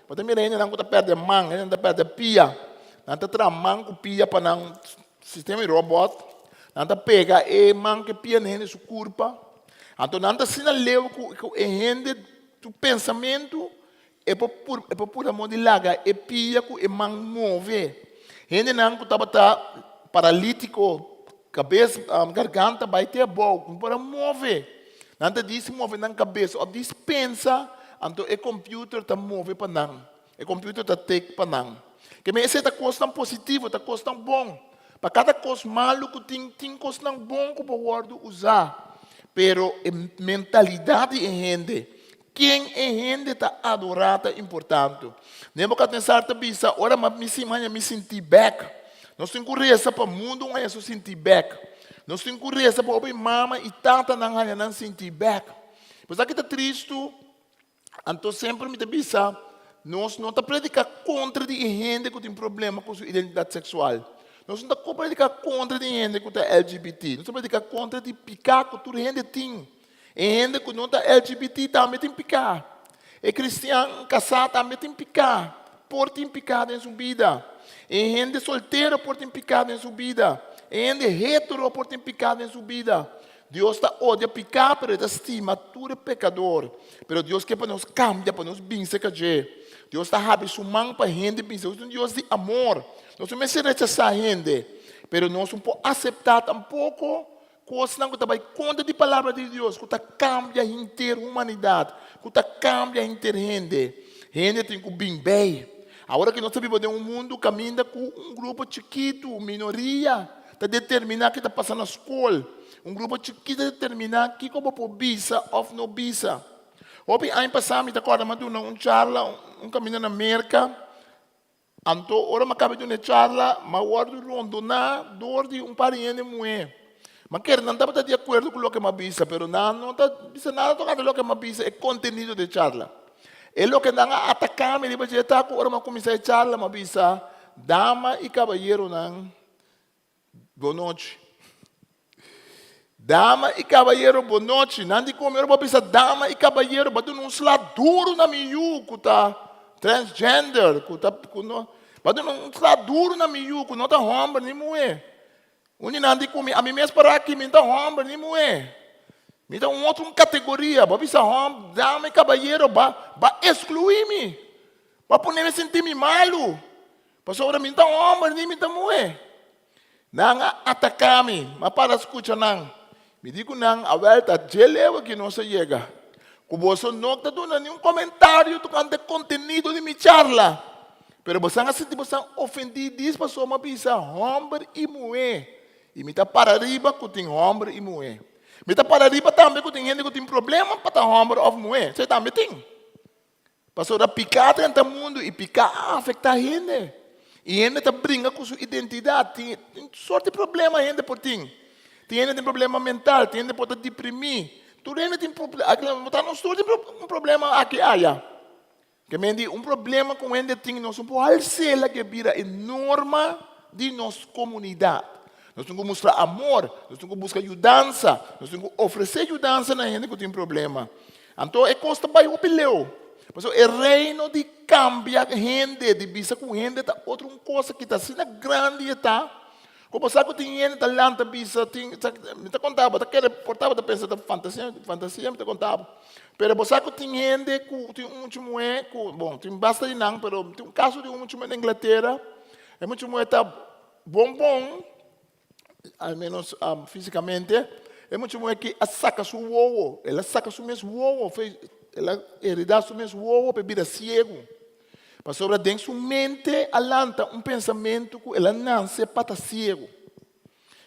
A: Mas também reino não está perde mão, não está perde pia, não está tramando com pia para não sistema de robot, não está pega e mão que pia nem sua curva. Então não está sinaleu que gente do pensamento é para pura amor de laga e pia que mão move. Gente não que estava paralítico, cabeça, garganta, vai ter boca, para mover. Não diz mover na cabeça, ou diz pensa, então o computer está mover para não. O computer está take para não. Que me essa coisa tão positiva, essa coisa tão bom. Para cada coisa malo que tem coisa tão bom que o guardo usar. Pero a mentalidade é gente. Quem é gente está adorada é importante. Nebuchadnezzar está bisa, ora me senti back. Nós temos que rezar para o mundo, não é só sentir back. Nós temos que rezar para o mama e tanta não sentir back. Pois aqui está triste, então sempre me bisa, nós não estamos predicando contra de gente que tem problema com sua identidade sexual. Nós não estamos predicando contra de gente que está LGBT. Nós estamos predicando contra de picar que toda gente tem. E gente que não está LGBT também tem picar. E cristiano casado também tem picar. Por tem picado em sua vida. E gente solteira por ter pecado em sua vida. E gente hetero por ter pecado em sua vida. Deus está odia pecar, mas Ele estima todo pecador. Mas Deus quer para nós cambiar, para nós vencer. Deus está abrindo sua mão para a gente vencer. Deus é um Deus de amor. Nós não podemos rechazar a gente. Mas nós não podemos aceitar tampouco coisa não que vai conta de palavra de Deus, que cambia a inteira humanidade, que cambia a inteira gente. Gente tem que bem bem. Agora que nós vivemos em um mundo caminha com um grupo chiquito, minoria, para determinar o que está passando na escola. Um grupo chiquito determinar o que como por bisa ou não bisa. Hoje, ano passado, me acordo, mas um charla, um caminho na América. Então, ora, me acabei de uma charla, mas o outro rondo na dor de um parente mulher. Mas quer não estava de acordo com o que me bisa, mas não está bisa nada tocando com o que me bisa, é conteúdo de charla. É o que não atacar me diz que tá ora, mas comecei a charla, me bisa, dama e cavalheiro não. Boa noite. Dama e cavalheiro, boa noite. Não de como eu vou pensar dama e cavalheiro, mas não se lá duro na miú, que tá transgender, que tá, mas não se lá duro na miú, que não tá homem nem mulher. Onde não de como a mim mesmo para aqui, me tá homem nem mulher. Me dá outra categoria, vou pensar homem, dama e cavalheiro, vai excluir-me, vai poder me sentir-me malo. Passou para mim tá homem nem me tá mulher. Não atacar-me, mas para escutar não. Me digo não, a volta geleva que não se chega. Como você não está dando nenhum comentário tocante conteúdo de minha charla. Mas você não se você ofendido, diz para sua mãe, homem e mulher. E me está para arriba que tem homem e mulher. Me está para arriba também que tem gente que tem problema para estar homem ou mulher. Você também tem. Passou a picar dentro do mundo e picar afeta a gente. E a gente está brincando com sua identidade. Tem sorte de problema a gente por ti. Tem gente que tem problema mental, tem gente que pode deprimir. Tudo gente tem problema. Tem um problema aqui, que me diz, um problema com a gente tem, nós não podemos ser que vira enorme de nossa comunidade. Nós temos que mostrar amor, nós temos que buscar ajudança, nós temos que oferecer ajudança na gente que tem problema. Então, é costa para o pileu. Mas o reino de cambia a gente, de vista com a gente, é outra coisa que está sendo grande, está. Como sabe que tem gente talento, bisa, me te contava, te quer portava de pensar de fantasia, me te contava. Pero você que tem gente que tem um último bom, tem bastante não, pero tem um caso de um último na Inglaterra, é muito tá bom, ao menos fisicamente, é muito que saca seu ovo, ela saca seu mesmo ovo, ela hereda seu mesmo ovo para virar cego. Mas sobre dentro sua mente alanta um pensamento que ela nasce para estar cego.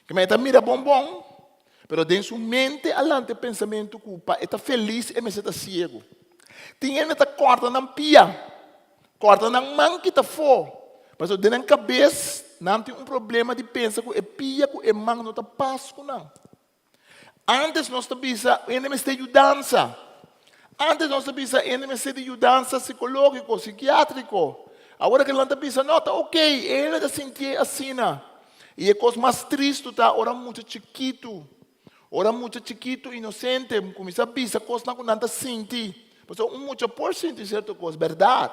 A: Que me está mira bom, mas dentro sua mente alanta o pensamento que está feliz e me está cego. Tem gente que corta na pia, corta na mão que está fora, mas dentro da cabeça não tem um problema de pensar que é pia, que é mão não está passo não. Antes nós sabíamos ainda me está ajudança. Antes nós sabíamos ainda me de ajudança psicológica, psiquiátrica. Agora que ele está pensando, não, está ok, ele está sentindo assim. E a coisa mais triste está, ora muito chiquito, inocente, começa a pensar, coisa não está sentindo. Mas muito por sentir certa coisa, verdade.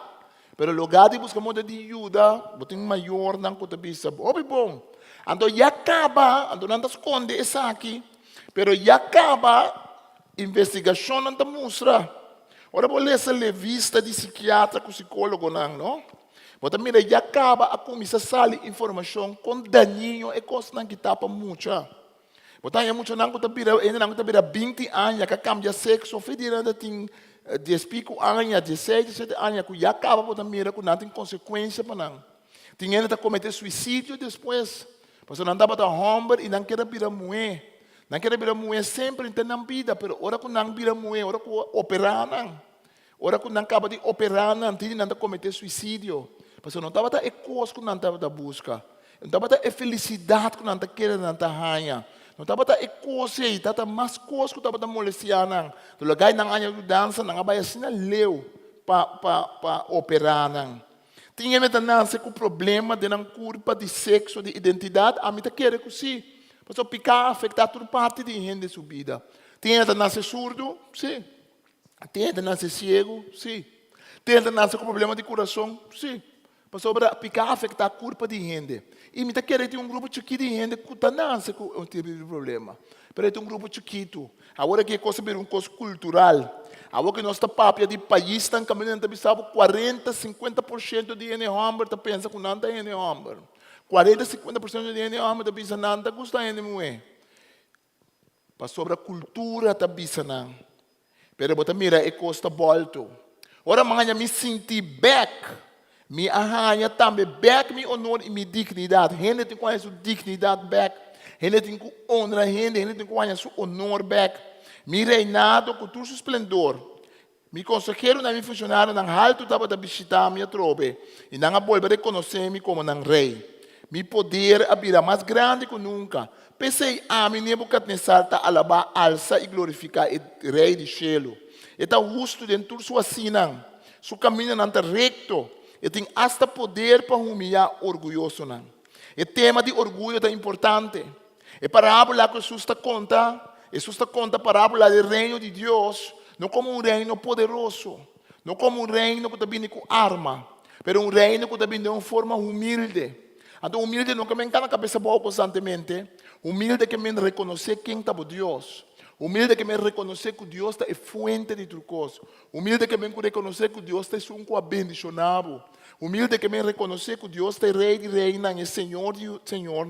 A: Mas o lugar de buscar modo de ajuda, tem maior não que está pensando, bom. Então, já acaba, então não está esconde isso aqui, mas já acaba, investigação não te mostra. Ora, vou ler essa revista de psiquiatra com psicólogo, não? Mas mira, já acaba a começar a sair informação com daninho e coisa que tapa muito. Mas aí muito não que ainda 20 anos que cambia sexo, ainda tem 10 anos, 16, 17 anos que já acaba, mas mira que não tem consequência para não. Tem ainda que cometer suicídio depois. Mas não dá para homem e não quer virar mulher. Não quer virar mulher sempre na vida, mas ora que não vira mulher, ora que operar não. Ora que não acaba de operar não, tem não cometer suicídio. Mas não estava a coisa que não estava a busca. Não estava a felicidade que não estava querendo, não estava a não estava a coisa, estava mais coisa que estava a molestar não. Do lugar não há dança, não há assim leu para operar não. Tinha me dança com problema de não culpa de sexo, de identidade, a mim está querendo que sim. Mas o picar afeta toda parte de gente de sua vida. Tem gente que nasce surdo? Sim. Tem gente que nasce cego? Sim. Tem gente que nasce com problema de coração? Sim. Mas sobre picar afeta a culpa de gente. E me está querendo ter um grupo chiquito de gente que nasce com um tipo de problema. Mas tem um grupo chiquito. Agora que é coisa uma coisa cultural. Agora que nós está papia de país, está caminhando, está 40, 50% de gente homem, está pensando que não está gente homem. 40, 50% de gente homem está pensando que não está gostando de mulher. para sobre a cultura da bisana. Pero bota mira, e costa volto. Ora manhã me senti back. Me arranha também back me honor e me dignidade. Gente tem com a sua dignidade back. Gente tem com honra, gente tem com a sua honor back. Me reinado com todo o esplendor. Me consejero na minha funcionário nang alto tava da visitar minha trobe e nang volver reconhecer-me como nang rei. Mi poder abrirá mais grande que nunca. Pensei a mim Nebuchadnezzar ta alabar, alça e glorificar o rei de cielo. Está justo dentro de sua sina, seu caminho não está recto. E tem hasta poder para humilhar orgulhoso não. O tema de orgulho é importante. E parábola que Jesus está conta parábola do reino de Deus, não como um reino poderoso, não como um reino que está vindo com arma, mas um reino que está vindo de uma forma humilde. Então, humilde não que me encanta a cabeça boa constantemente, humilde que me reconhecer quem está por Deus. Humilde que me reconhecer que Deus é fonte de tudo coisa. Humilde que me reconhecer que Deus é um abençoado. Humilde que me reconhecer que Deus é rei de reina e Senhor de Senhor.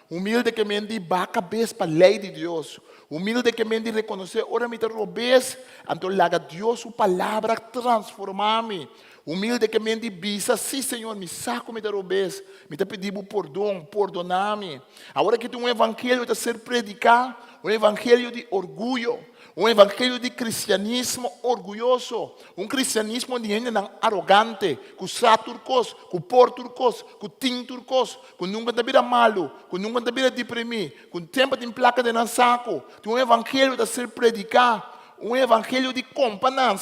A: Humilde que me baixa a cabeça para a lei de Deus. Humilde que me reconhecer, ora me te robes, então laga Deus sua palavra transformar-me. Humilde que me visa, sim Senhor, me saco me te robes, me te pedir perdão, perdonar-me. Agora que tem um evangelho de ser predicado, um evangelho de orgulho, um evangelho de cristianismo orgulhoso, um cristianismo onde gente não arrogante, que usa turcos, que por turcos, que tem turcos, que nunca te vira malo, que nunca te vira deprimir, que tempo tem placa de saco. Tem um evangelho de ser predicado, um evangelho de companhia,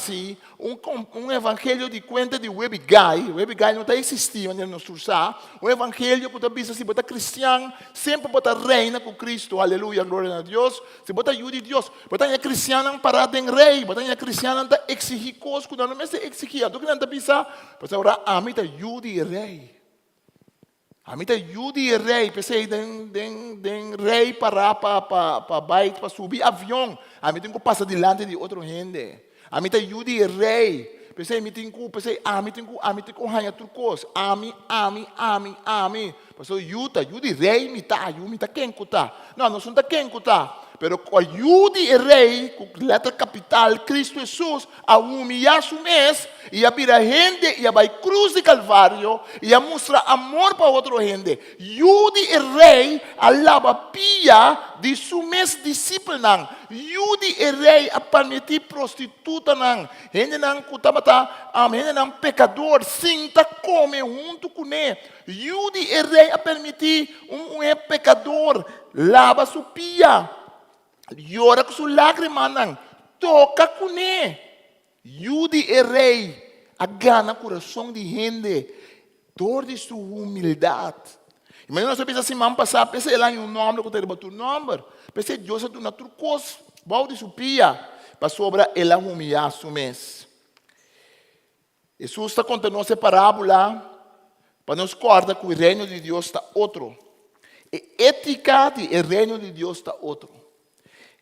A: um evangelho de conta de web guy não está existindo onde nós usamos, um evangelho que está visto se você é cristiano, sempre você reina com Cristo, aleluia, glória a Deus, se você é judio de Deus, você é cristiano para ter rei, você é cristiano para exigir coisas, quando não é exigir, do que não está pensando, você ora, a mim é judio e rei. A mim é judio e rei, pensei em rei para baixo, para subir avião. A mim tem que passar diante de outro gente. A mim é judio e rei. Pensei, a mim tem que ganhar turcos. A mim. Pensei, judio e rei, me tá quem que tá. Não está quem que tá. Pero com a judio e rei, com letra capital, Cristo Jesus, a humilhar su mês, e a vir a gente, e a vai cruz de Calvário, e a mostrar amor para outra gente. Judio e rei, a lava pia de su mês discípulo. Judio e rei, a permitir prostituta. Gente não cutamata, gente não pecador, sinta come junto com ele. Judio e rei, a permitir um pecador, lava su pia. Llora com sua lágrima, toca com ele. Judio e rei, a gana coração de gente, dor de sua humildade. Imagina você pensa assim, vamos passar, pensa lá em um nome, que tem o nome, pensa Deus é uma outra coisa, balde sua pia, para sobra ela humilhar seu mês. Jesus está contando essa parábola, para nos cortar que o reino de Deus está outro. E ética do reino de Deus está outro.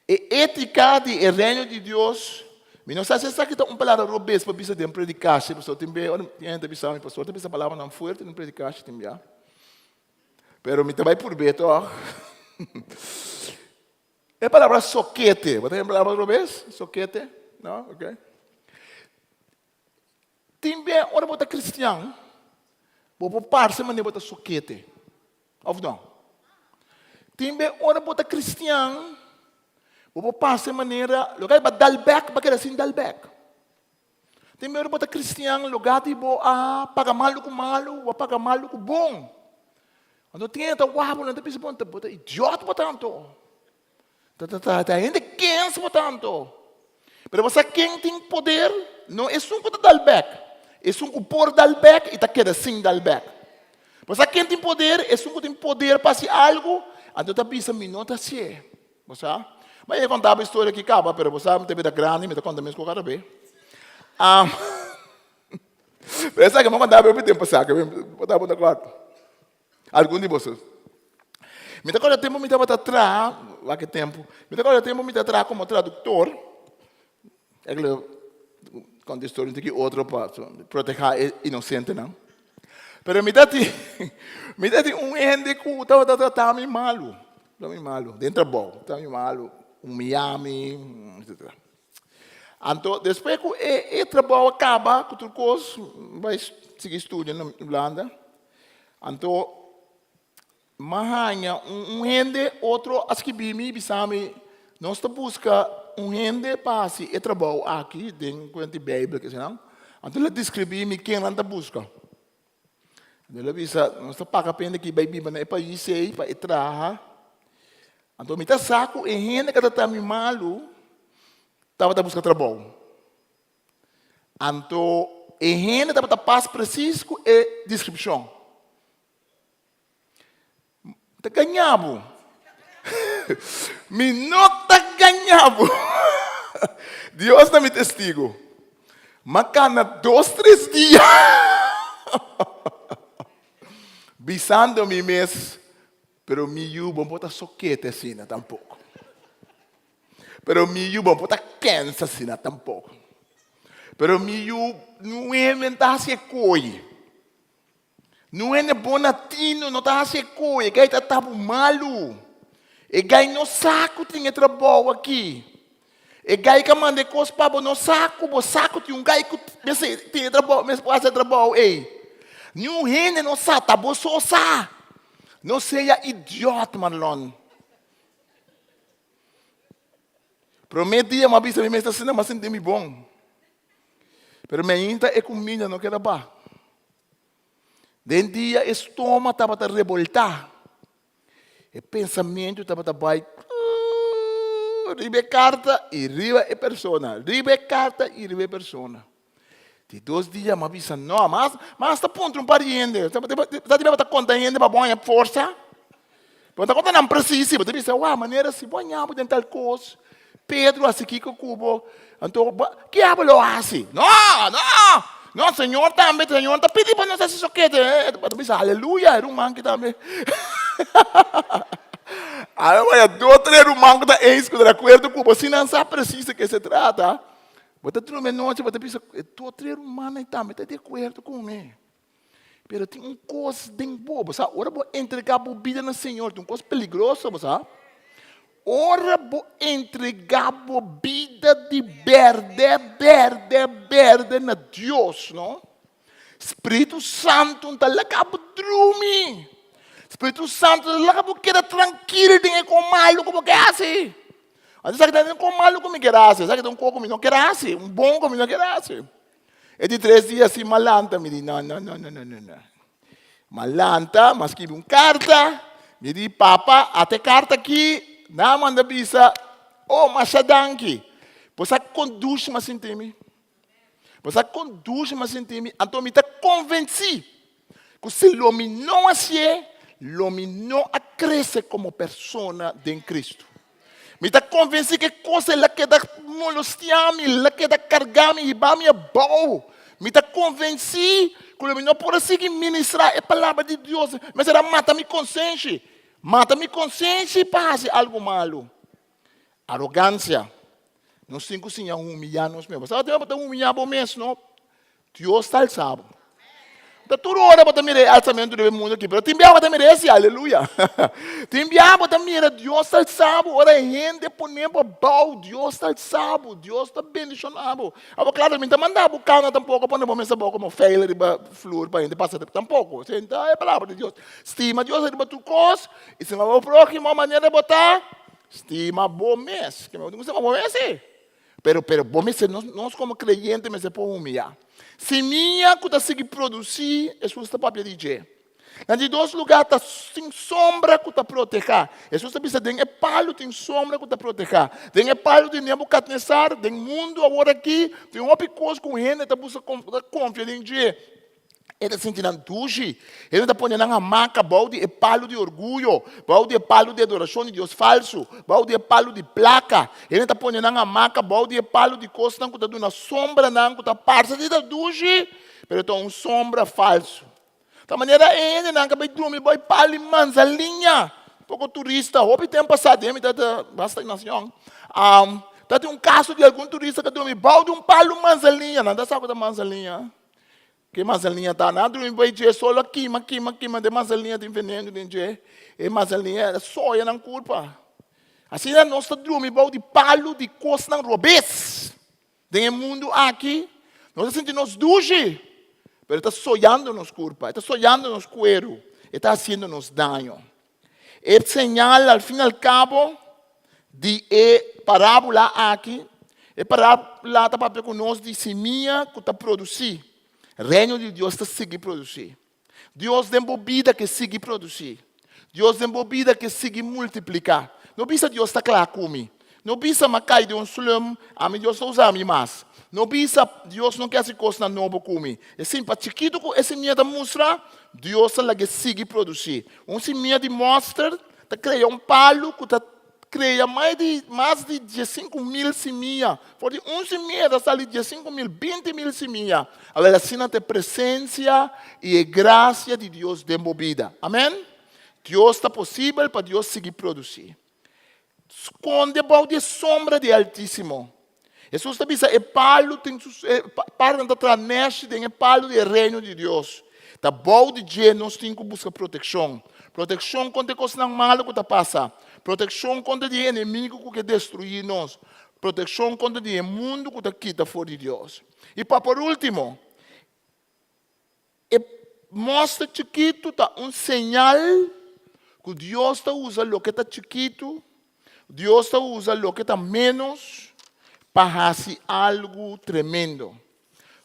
A: E ética do reino de Deus, não sei se está uma palavra robês para pensar em predicar, se você tem bem, tem pensar, meu pastor, tem essa palavra não forte em predicar, tem bem. Pero me também por beto, é a palavra soquete, você tem a palavra robês? Soquete? Não, ok. Tem bem, ora você é cristiano, você parse mas você é soquete, ou não? Tem bem, ora você é cristiano, você passa de maneira, lugar para dar back, para querer assim dar back. Tem melhor para cristiano, lugar de pagar malo com malo, ou pagar malo com bom. Quando tem essa guapo, não tem pensa bom, tá idiota para tanto. Tá gente quente para tanto. Mas você quem tem poder, não é só para dar back, é só por dar back e tá querendo assim dar back. Você quem tem poder, é só que tem poder para fazer algo, então tá pensa minuto assim, você? Mas eu contava a história que acaba, mas você sabe, tem vida grande, me conta mesmo com o cara bem. Mas sabe que eu contava o tempo passado, eu estava no quarto. Algum de vocês. Me recordo tempo me estava atrás, há que tempo. Me recordo tempo me estava atrás como tradutor. Conta a história de outro para proteger inocente, não. Mas me dá um ende que estava tratando malo. Estava malo, dentro da boca, estava malo. Miami, etc. Então, depois que o trabalho acaba, que o curso vai seguir estudando na Holanda, então, Mahanya, gente, outro, as que bimi, bisami, nós busca gente para se trabalho aqui, dentro da Bíblia, que senão, então ela descreve quem ela busca. Ela bisa, nós paga pena que vai biba na para isso aí, para trabalhar. Então, me tá saco, e gente que está me malu, estava a buscar trabalho. Então, e gente estava a passar preciso e descrição. Tá ganhado. Me não tá ganhado. Deus não me testigo. Mas cada 2, 3 dias. Bisando mi mês. Pero mi yubo não pode soquete assim, tampouco. Pero mi yubo não pode cansa assim, tampouco. Pero mi yubo não é mentar se coi. Não é bonatino, não está se coi. Gai tá tabo malu. E gai no saco tinha trabalho aqui. E gai que manda coisa para no saco, o saco tinha gai que tinha trabalho, mas pode trabalho, ei. Não rende no saco, tá bom só sa. Não seja idiota, Marlon. Prometia, mas bisa me está sendo, mas senti-me bom. Pero me inta é comida, não quero bar. Den dia, o estômago estava a revoltar. O pensamento estava a baixar. Ribe carta e ribe é persona. Ribe carta e ribe persona. De 2 dias, me avisa, não, mas está ponto um pariente. Está a conta ainda para boa força. Quando a conta não precisa, você diz, maneira se banhar por tal coisa. Pedro, assim que o cubo. Então, que diabo assim? Não, Senhor também, Senhor, está pedindo para nós esse soquete. Você diz, aleluia, era manco também. Aí, olha, 2, 3 manco da ex, que de acordo com você, não sabe precisa que se trata. Você tem noite, você pensa, 2, 3 humanos também, está de acordo com ele. Mas tem uma coisa bem boa, sabe? Ora, vou entregar a vida no Senhor, tem uma coisa perigosa, sabe? Ora, vou entregar a vida de verde na Deus, não? Espírito Santo, não está lá para dormir. Espírito Santo, não está lá para querer tranquilo, tem que comer como que é assim. Às vezes, tem que comer como que é assim. Sabe que tem um coco, não quer assim. Um bom como não quer assim. E de 3 dias, assim, malanta, me diz, não. Malanta, mas escreve uma carta, me diz, papa, até carta aqui, não manda bisa, machadanki. Você conduz, mas sentime. Você conduz, mas sentime. Então, me está convencido que se l'homme não assim, l'homme não cresce como pessoa de Cristo. Me está convencido que coisa ela queda molestiar-me, ela queda carregar-me e vai-me bom. Me está convencido que eu não posso seguir ministrar a palavra de Deus, mas ela mata-me consciência. Mata-me consciência e passa algo malo. Arrogância. Não sei se é humilhar nos meus. Sabe, eu vou humilhar o mesmo, não? Deus está sabe. Da toda hora para mirar alçamento do mundo aqui, mas tem biava para mirar esse, aleluia. Tem biava para mirar Deus está sabe, ora gente ponendo bal, Deus está sabe, Deus está bendicionado. Agora claramente mandar o cana tampouco para não começar como feira de flor para gente passar tampouco. Senta é palavra de Deus. Estima Deus de tu coisa, e se não o próximo maneira de botar, estima bom mês, que não sei bom mês. Pero bom mês nós como creyentes mas é por humilhar. Se minha que está seguindo produzir, isso está para dizer. Em 2 lugares tem sombra que está proteger. Isso está pensando, tem palo, tem sombra que está proteger. Tem palo de Nebuchadnezzar, tem mundo agora aqui, tem uma coisa com ele, está buscando confiar em Deus. Ele está sentindo antuji, ele está pondo na maca, balde e palo de orgulho, balde e palo de adoração de Deus falso, balde e palo de placa, ele está pondo na maca, balde e palo de coisa, que está dando sombra, que está parça de antuji, mas está uma sombra falso. Da maneira ele, não acabei de dormir, vai palo e manzalinha, pouco turista, houve tempo passado, ele está bastante nação. Tem um caso de algum turista que dorme, balde um palo manzalinha, não dá saco da manzalinha. Que manzalinha está nada, não vai dizer só queima, de manzalinha tem veneno, e manzalinha é soia na culpa. Assim é nós estamos about de palo de coisa não robês. Tem mundo aqui, nós sentimos duche, mas está sonhando nos curpa, está sonhando nos cuero, está fazendo nos dano. É señal, al fin e al cabo, de parábola aqui, é parábola para que nós de semia que está produzir. Reino de Deus está seguir produzir. Deus tem bebida que sigue produzir. Deus tem bebida que sigue multiplicar. Não precisa Deus estar claro comigo. Não precisa macai de slum, a mim Deus usa a mim mais. Não precisa Deus não quer se coisa novo comigo. É assim, para chiquito com esse minha da mostra, Deus lá que sigue produzir. Minha de mostra, está criando palo que está cria mais de 15.000 semillas. Por de semilha, está ali 15.000, 20.000 semillas. Agora, assim, a presença e a graça de Deus desenvolvida. Amém? Deus está possível para Deus seguir produzir. Esconde a sombra de Altíssimo. Jesus está dizendo, é palo, para não transmitir, tem palo do reino de Deus. Está bom de dia, nós temos que buscar proteção. Proteção contra coisas malas que está passando. Proteção contra o inimigo que quer destruir nós. Proteção contra o mundo que está quita fora de Deus. E para por último, mostra chiquito tá sinal que Deus está usando o que está chiquito, Deus está usando o que está menos para fazer algo tremendo.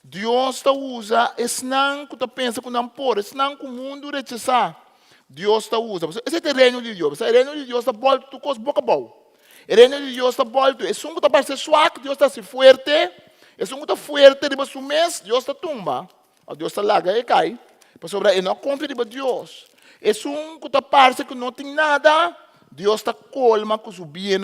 A: Deus está usando esse não que está pensando que não pode, esse não que o mundo rechaça. Deus está usando. Esse é o reino de Deus. O reino de Deus está volto tu coisa boca boa. O reino de Deus está volto. É um que está para ser suave, Deus está se forte. É um que está forte, depois do mês, Deus está tumba. Deus está larga e cai. Para sobrar, e não confia em Deus. É um que está parece que não tem nada, Deus está colma com o bem.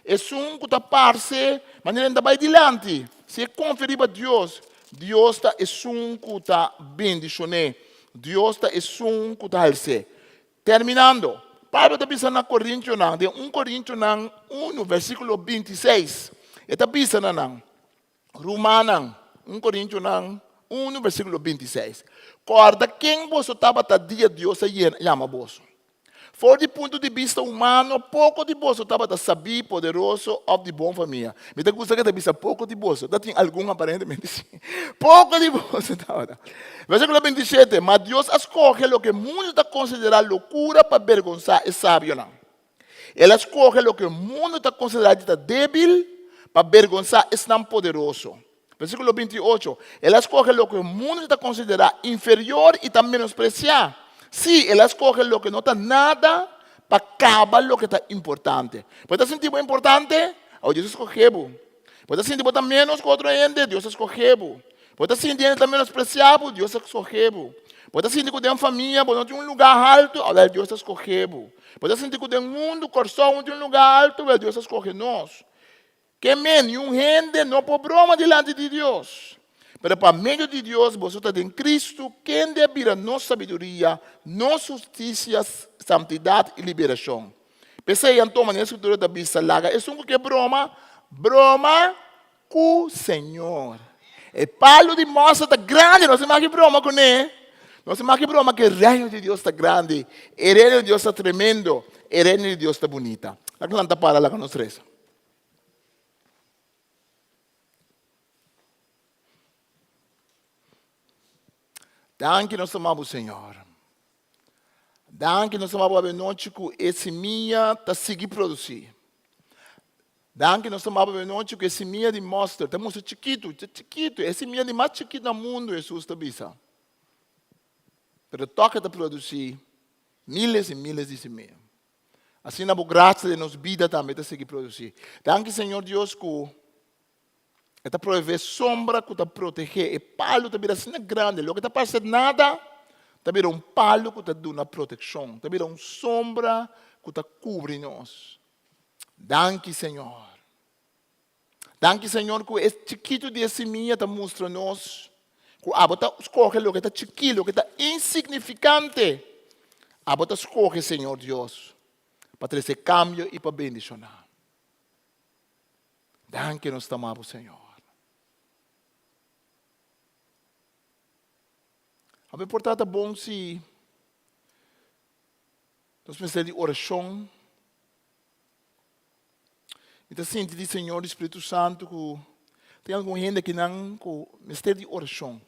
A: É um que está parece, mas ele ainda vai adiante. Se confia em Deus, Deus está um que está bendicionado. Deus está um que está alce. Terminando, Pablo está pensando na Coríntios, de 1 Coríntios 1, versículo 26. Está pensando na Romana, 1 Coríntios 1, versículo 26. Corda, quem você estava a dia Deus chama você. For do ponto de vista humano, pouco de você estava a saber, poderoso ou de boa família. Me dá gosto que você pensa pouco de você. Ainda tem algum aparentemente sim. Pouco de você estava. Versículo 27. Mas Deus escolhe o que o mundo está considerando loucura para avergonçar é sábio. Não. Ele escolhe o que o mundo está considerando débil para avergonçar é não poderoso. Versículo 28. Ele escolhe o que o mundo está considerando inferior e está menospreciar. Sim, ele escolhe o que não está nada para acabar o que está importante. Pode sentir muito importante? Oh, Deus escolheu. Pode sentir muito menos que outro gente? Deus escolheu. Pode sentir que está menospreciado? Deus escolheu. Pode sentir que tem uma família, pode ter um lugar alto? Oh, Deus escolheu. Pode sentir que tem um mundo, coração, de um lugar alto? Deus escolheu nós. Que nenhum gente não pode broma diante de Deus. Mas para meio de Deus, você está em Cristo, quem deve nossa sabedoria, nossa justiça, santidade e liberação. Pensei então na escritura da Bíblia larga, é um que broma, broma com o Senhor. E Paulo de mostra está grande, não se mais que broma com ele. Não se mais que broma que o reino de Deus está grande, o reino de Deus está tremendo, o reino de Deus está bonita. A planta para lá com nós três. Danke nós amamos o Senhor. Danke nós amamos a noite que esse minha está seguindo produzir. Danke nós amamos a noite que esse minha de mostra, está muito chiquito, esse minha de mais chiquito no mundo, Jesus está bisa. Pero toca de produzir miles e miles de semilhas. Assim na graça de nos vida também está seguindo produzir. Danke Senhor Deus que está prover sombra que está proteger. E palo está assim grande. O que está parecendo nada, está um palo que está dando proteção. Está uma sombra que está cobrindo nós. Danke, Senhor. Danke, Senhor, que esse chiquito de semilla está mostrando nós. Que a bota escolhe o que está chiquito, o que está insignificante. A bota escolhe, Senhor Deus, para trazer cambio e para bendicionar. Danke, nós amamos, Senhor. É importante bom se nós pensamos em oração. Então, sinto de Senhor, Espírito Santo, que tem alguma gente que não com mistério de oração.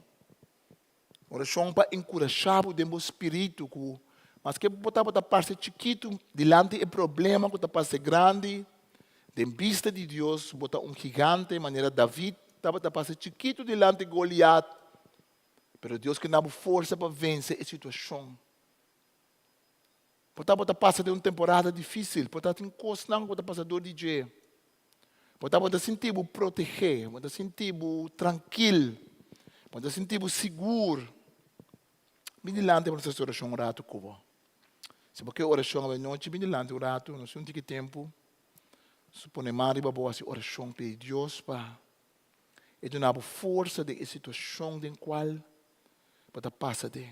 A: Oração para encorajar o demo espírito, mas que botar parte chiquito, delante do problema, que parte grande, de vista de Deus, botar gigante, maneira David, botar parte chiquito delante de Goliat, pero Deus que dá força para vencer a situação. Botar parte de uma temporada difícil, botar tem coisa não, botar passador de dia. Botar sentir proteger, botar sentir tranquilo, botar sentir seguro. Bem delante para essa oração rato cubo. Se porque oração à noite, bem delante o rato, não sei que tempo. Supone mari para boa oração para Deus para e donar força de situação em qual para passar de.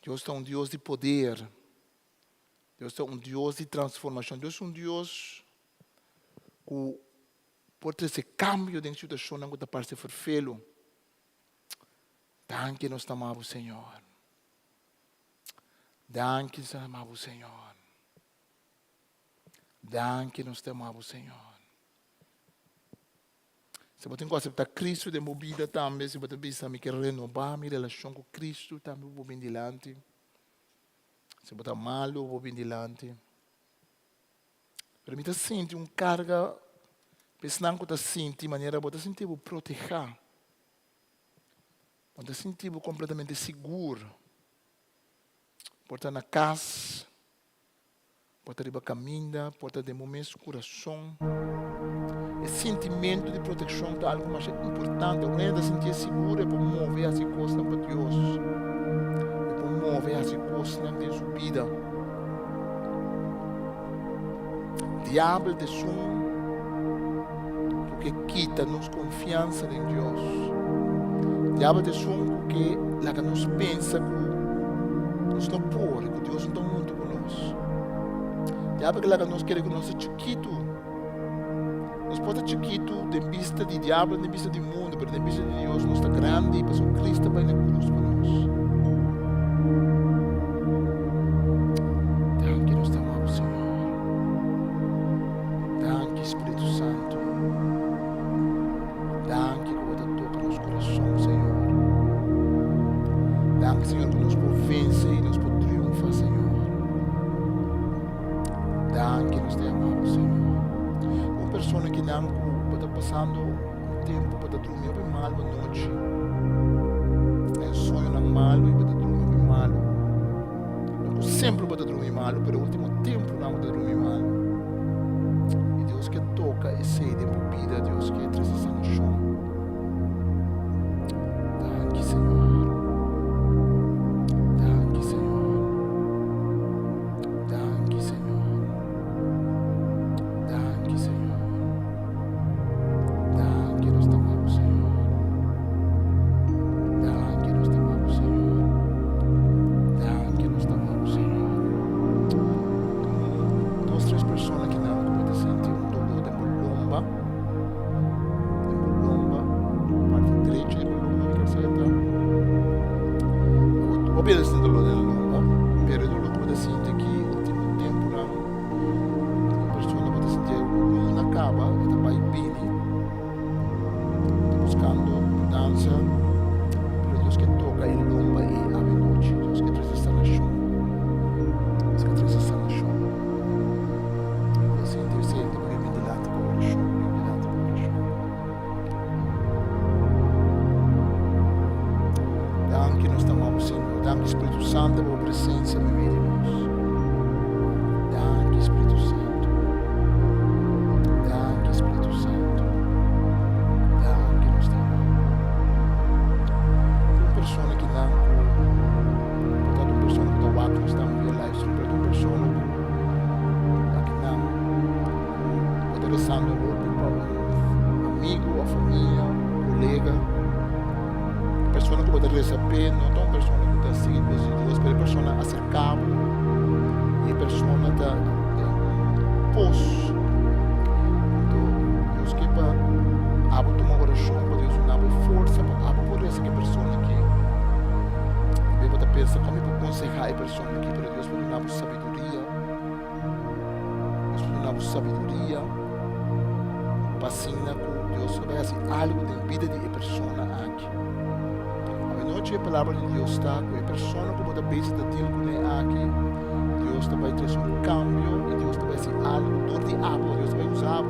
A: Deus é Deus de poder. Deus é Deus de transformação. Deus é Deus que pode ter esse cambio de situação não está para ser perfeito. Danke nos amamos, Senhor. Danke nos amamos, Senhor. Danke nos amamos, Senhor. Se você tem aceitar Cristo de minha vida também, se você pensa que renovar minha relação com Cristo, também vou bem dilante. Se você está malo, vou bem dilante. Permita sentir carga, pensando que você sente, de maneira que você sentir proteger. Você sentir completamente seguro. Por estar na casa, por estar na caminho, por estar de momento coração. Esse sentimento de proteção é algo mais importante. Não é de sentir seguro, é para mover as coisas para Deus. É para mover as coisas na sua vida. O diabo de porque quita-nos confiança em Deus. O diabo de porque lá que nos pensa que nos não pode, que Deus não está muito conosco. O diabo que lá que nos quer que nós seja chiquito. Nós podemos ser chiquito de vista de diabo, de vista do mundo, mas de vista de Deus nós está grande e passou Cristo vai na cruz para nós. Danke, nós te amamos, Senhor. Danke, Espírito Santo. Danke que você toca nosso coração, Senhor. Danke, Senhor, que nos por vencer e nos por triunfar, Senhor. Danke, nós te amamos, Senhor. Uma pessoa que não está passando um tempo para dormir bem mal à noite. É sonho não malo e para dormir bem mal. Não sempre para dormir mal, mas no último tempo não para dormir mal. E Deus que toca e sede em vida, Deus que traz essa noção. Danke, Senhor. Danke, Senhor. Danke, Senhor. Danke, Senhor. Danke, nós te amamos, Senhor. Danke, nós te amamos, Senhor. Danke, nós te amamos, Senhor. Duas, três pessoas que não podem sentir dolor de colomba. Parte direita de colomba, que certa. Obedece o dolor da colomba, pero o dolor pode sentir que no último tempo não. A pessoa pode sentir o na cava, que está vai bem, está buscando mudança, pero Deus que toca em lomba e a noite, Deus que traz essa nação, Deus que traz essa nação. Pode sentir sempre porque me dilata com o coração, me dilata com o coração. Danke, nós te amamos, Senhor. Danke, Espírito Santo, pela presença na vida de nós. Danke, Espírito Santo. Danke, Espírito Santo. Danke, nós te amamos. Uma pessoa que não, portanto, uma pessoa que está aqui, nós estamos via live stream, portanto, uma pessoa que não, está rezando para um amigo, a família, um colega, pessoa que pode receber, não é uma pessoa que está seguindo Deus, mas a pessoa acercável e a pessoa está pós. Então, Deus que para abrir uma oração, para Deus dar força, para abrir por essa pessoa aqui. E você pensa como eu vou aconselhar a pessoa aqui, para Deus pode dar sabedoria, Deus pode dar damos sabiduría. Vacina con Dios vai hacer algo na vida de persona aqui. A noite a palavra de Deus está com a pessoa como da base da deal com aqui. Deus vai trazer cambio e Deus vai fazer algo dor de água, Deus vai usar.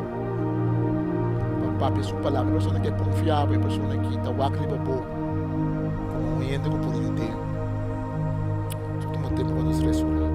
A: Papai, sua palavra, a pessoa que é confiável, a pessoa que está wakri babo, como gente que pode ter. Todo o tempo quando nos ressurreto.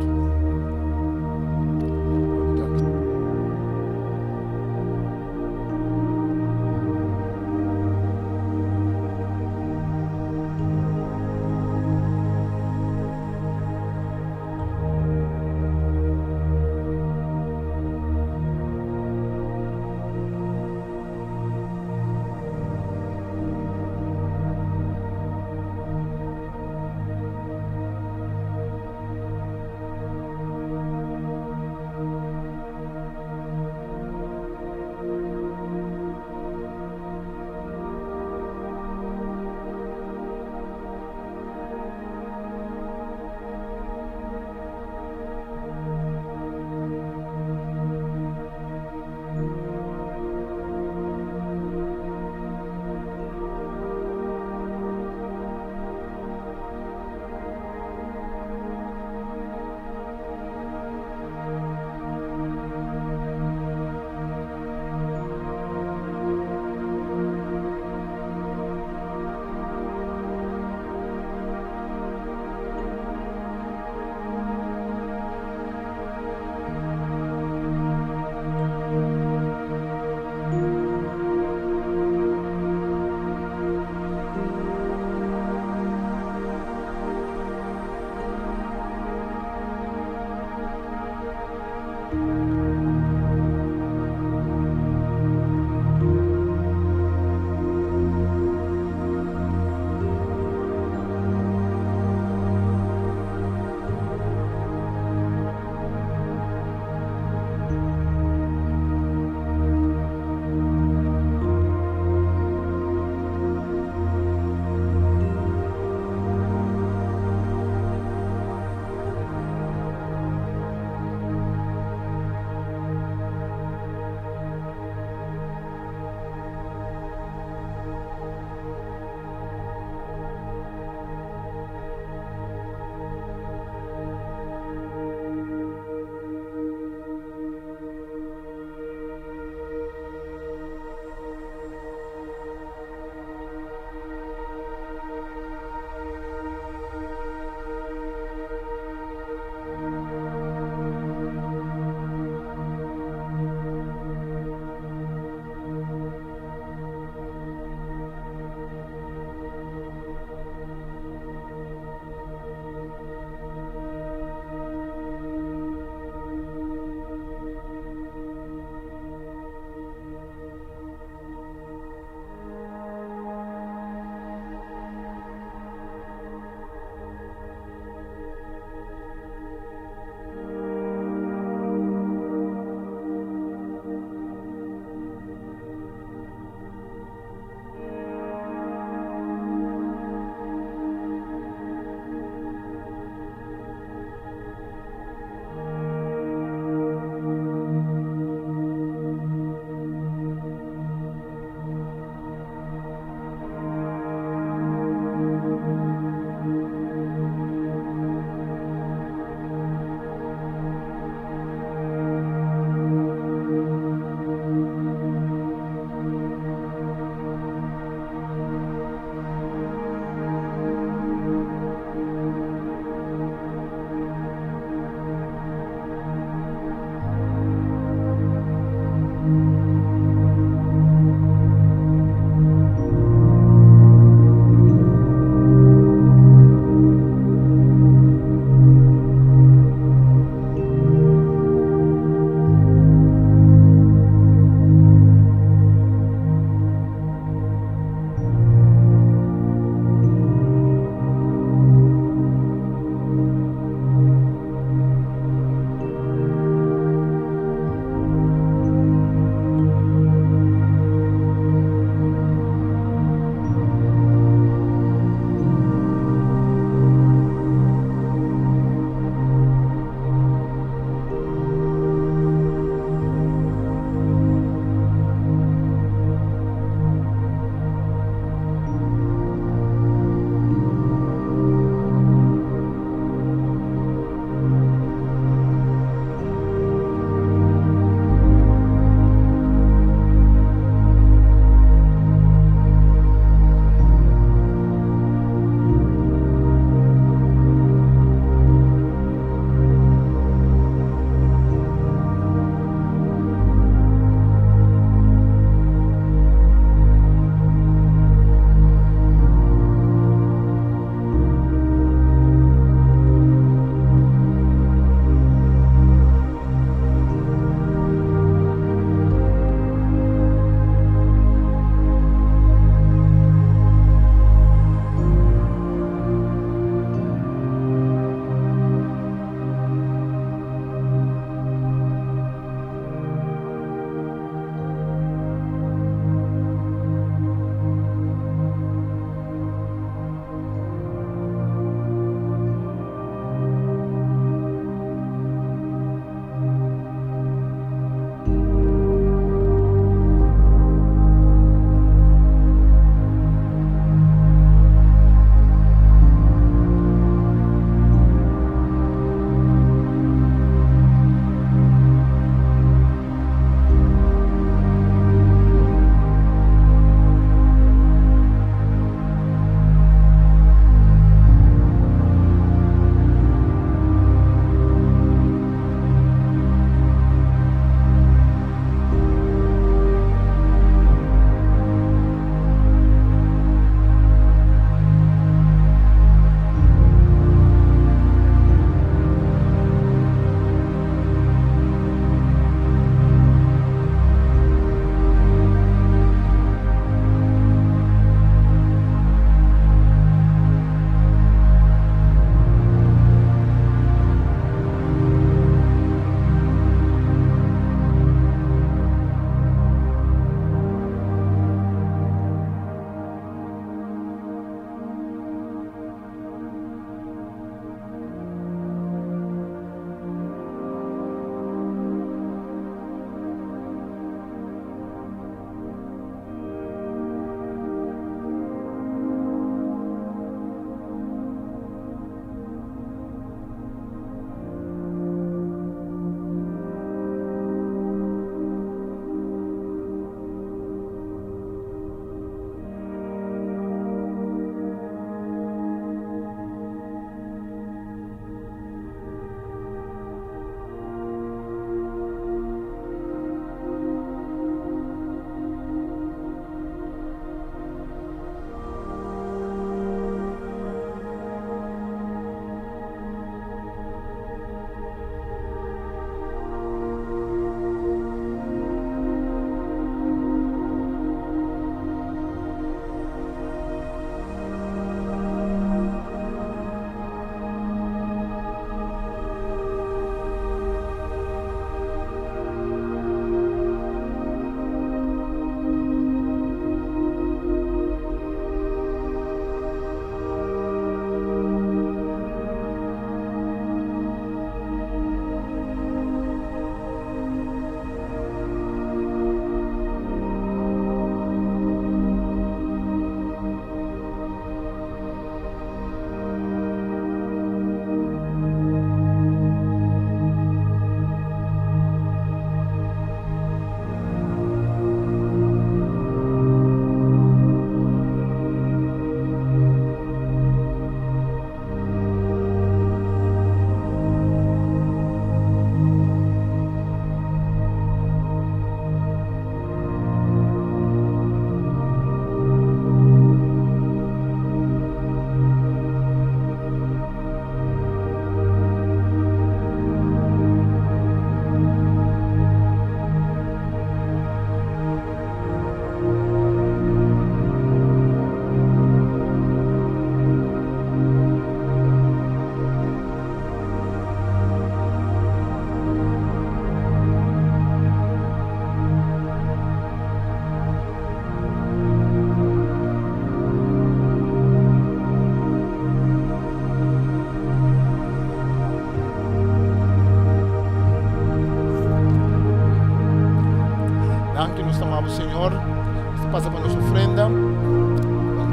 A: passa para nossa ofrenda.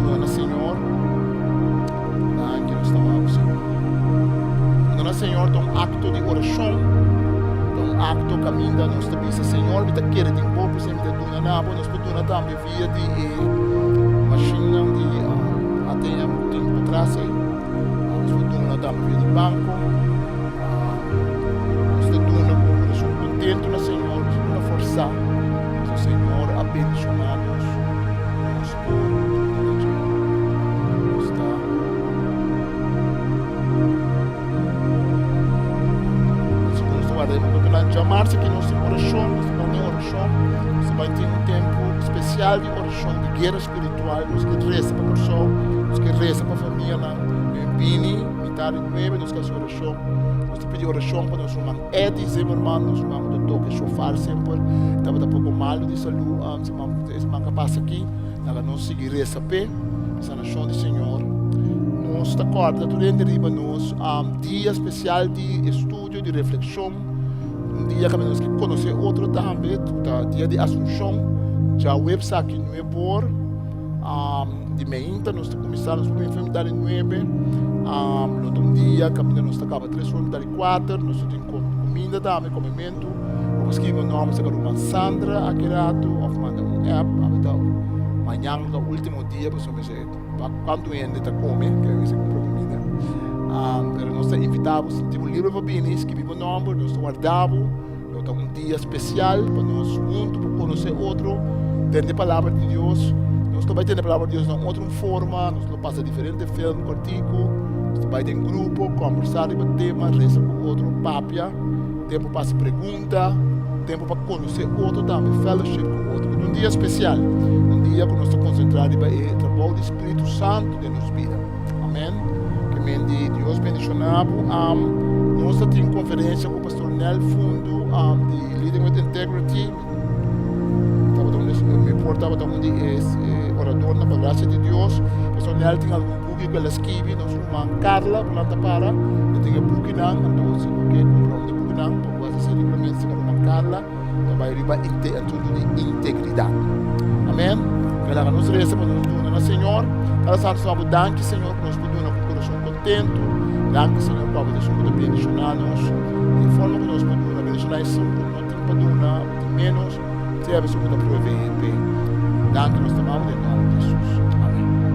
A: Dona Senhor. Nós estamos, Senhor. Dona Senhor, um acto de oração. Um acto caminho da nossa vida, Senhor. Me quer de povo, sempre de dona nabo. Nós podemos também via de machina de ATM tempo atrás. Nós podemos também via de banco. Nós podemos com o coração contento na Senhor, na força. Senhor, abençoados. Nós chamar-se que nossa oração, você vai ter um tempo especial de oração, de guerra espiritual, nós que reza para a pessoa, nós que reza para a família, em Bini, metade de 9, nós que fazemos oração, nós pedimos oração para nosso irmão Eddie, irmão, nosso irmão doutor que chofar sempre, estava um pouco mal de saúde, esse irmão que passa aqui, nós seguir reza pé, essa nação do Senhor, nós está corda, durante riba nós, dia especial de estudo, de reflexão, dia que nós conhecer outro também, dia de Assunção, já o website não é por, de meia, nós começamos com a enfermidade 9, no dia que nós acaba 3 horas, 4, nós temos comida também, comimento, nós escrevemos o nome, uma Sandra Akirato, ou manda app, amanhã, no último dia, quando ainda está comendo, que você compra comida. Pero nós invitamos, temos um livro para vir, escrevemos o nome, nós guardamos, nós temos um dia especial para nós juntos, para conhecer outro, ter a palavra de Deus. Nós também temos a palavra de Deus em outra forma, nós passamos diferentes filmes, artigos, nós também temos grupo, conversar sobre tema, reza com outro, papia, tempo para se perguntar, tempo para conhecer outro também, fellowship com outro. Um dia especial, um dia que nós estamos concentrados no trabalho do Espírito Santo de nossa vida. Amém. De Deus bendicionado. Nós temos conferência com o pastor Nel Fundo de Leading with Integrity. Me importava onde é orador na graça de Deus. O pastor Nel tem algum book que ele escreve. Nós irmã Carla, planta para. Ele tem um book não, então se você comprar um book não, pode fazer livremente com a irmã Carla. Vai riba de integridade. Amém. Que ela nos receba, nos dona na Senhor. Ela sabe só danke Senhor que nós podemos contento, danke Senhor para você poder bendicionar-nos de forma que nós podemos bendicionar isso, não tem para donar, tem menos, se a pessoa poder prover, danke nós tomamos em nome de Jesus. Amém.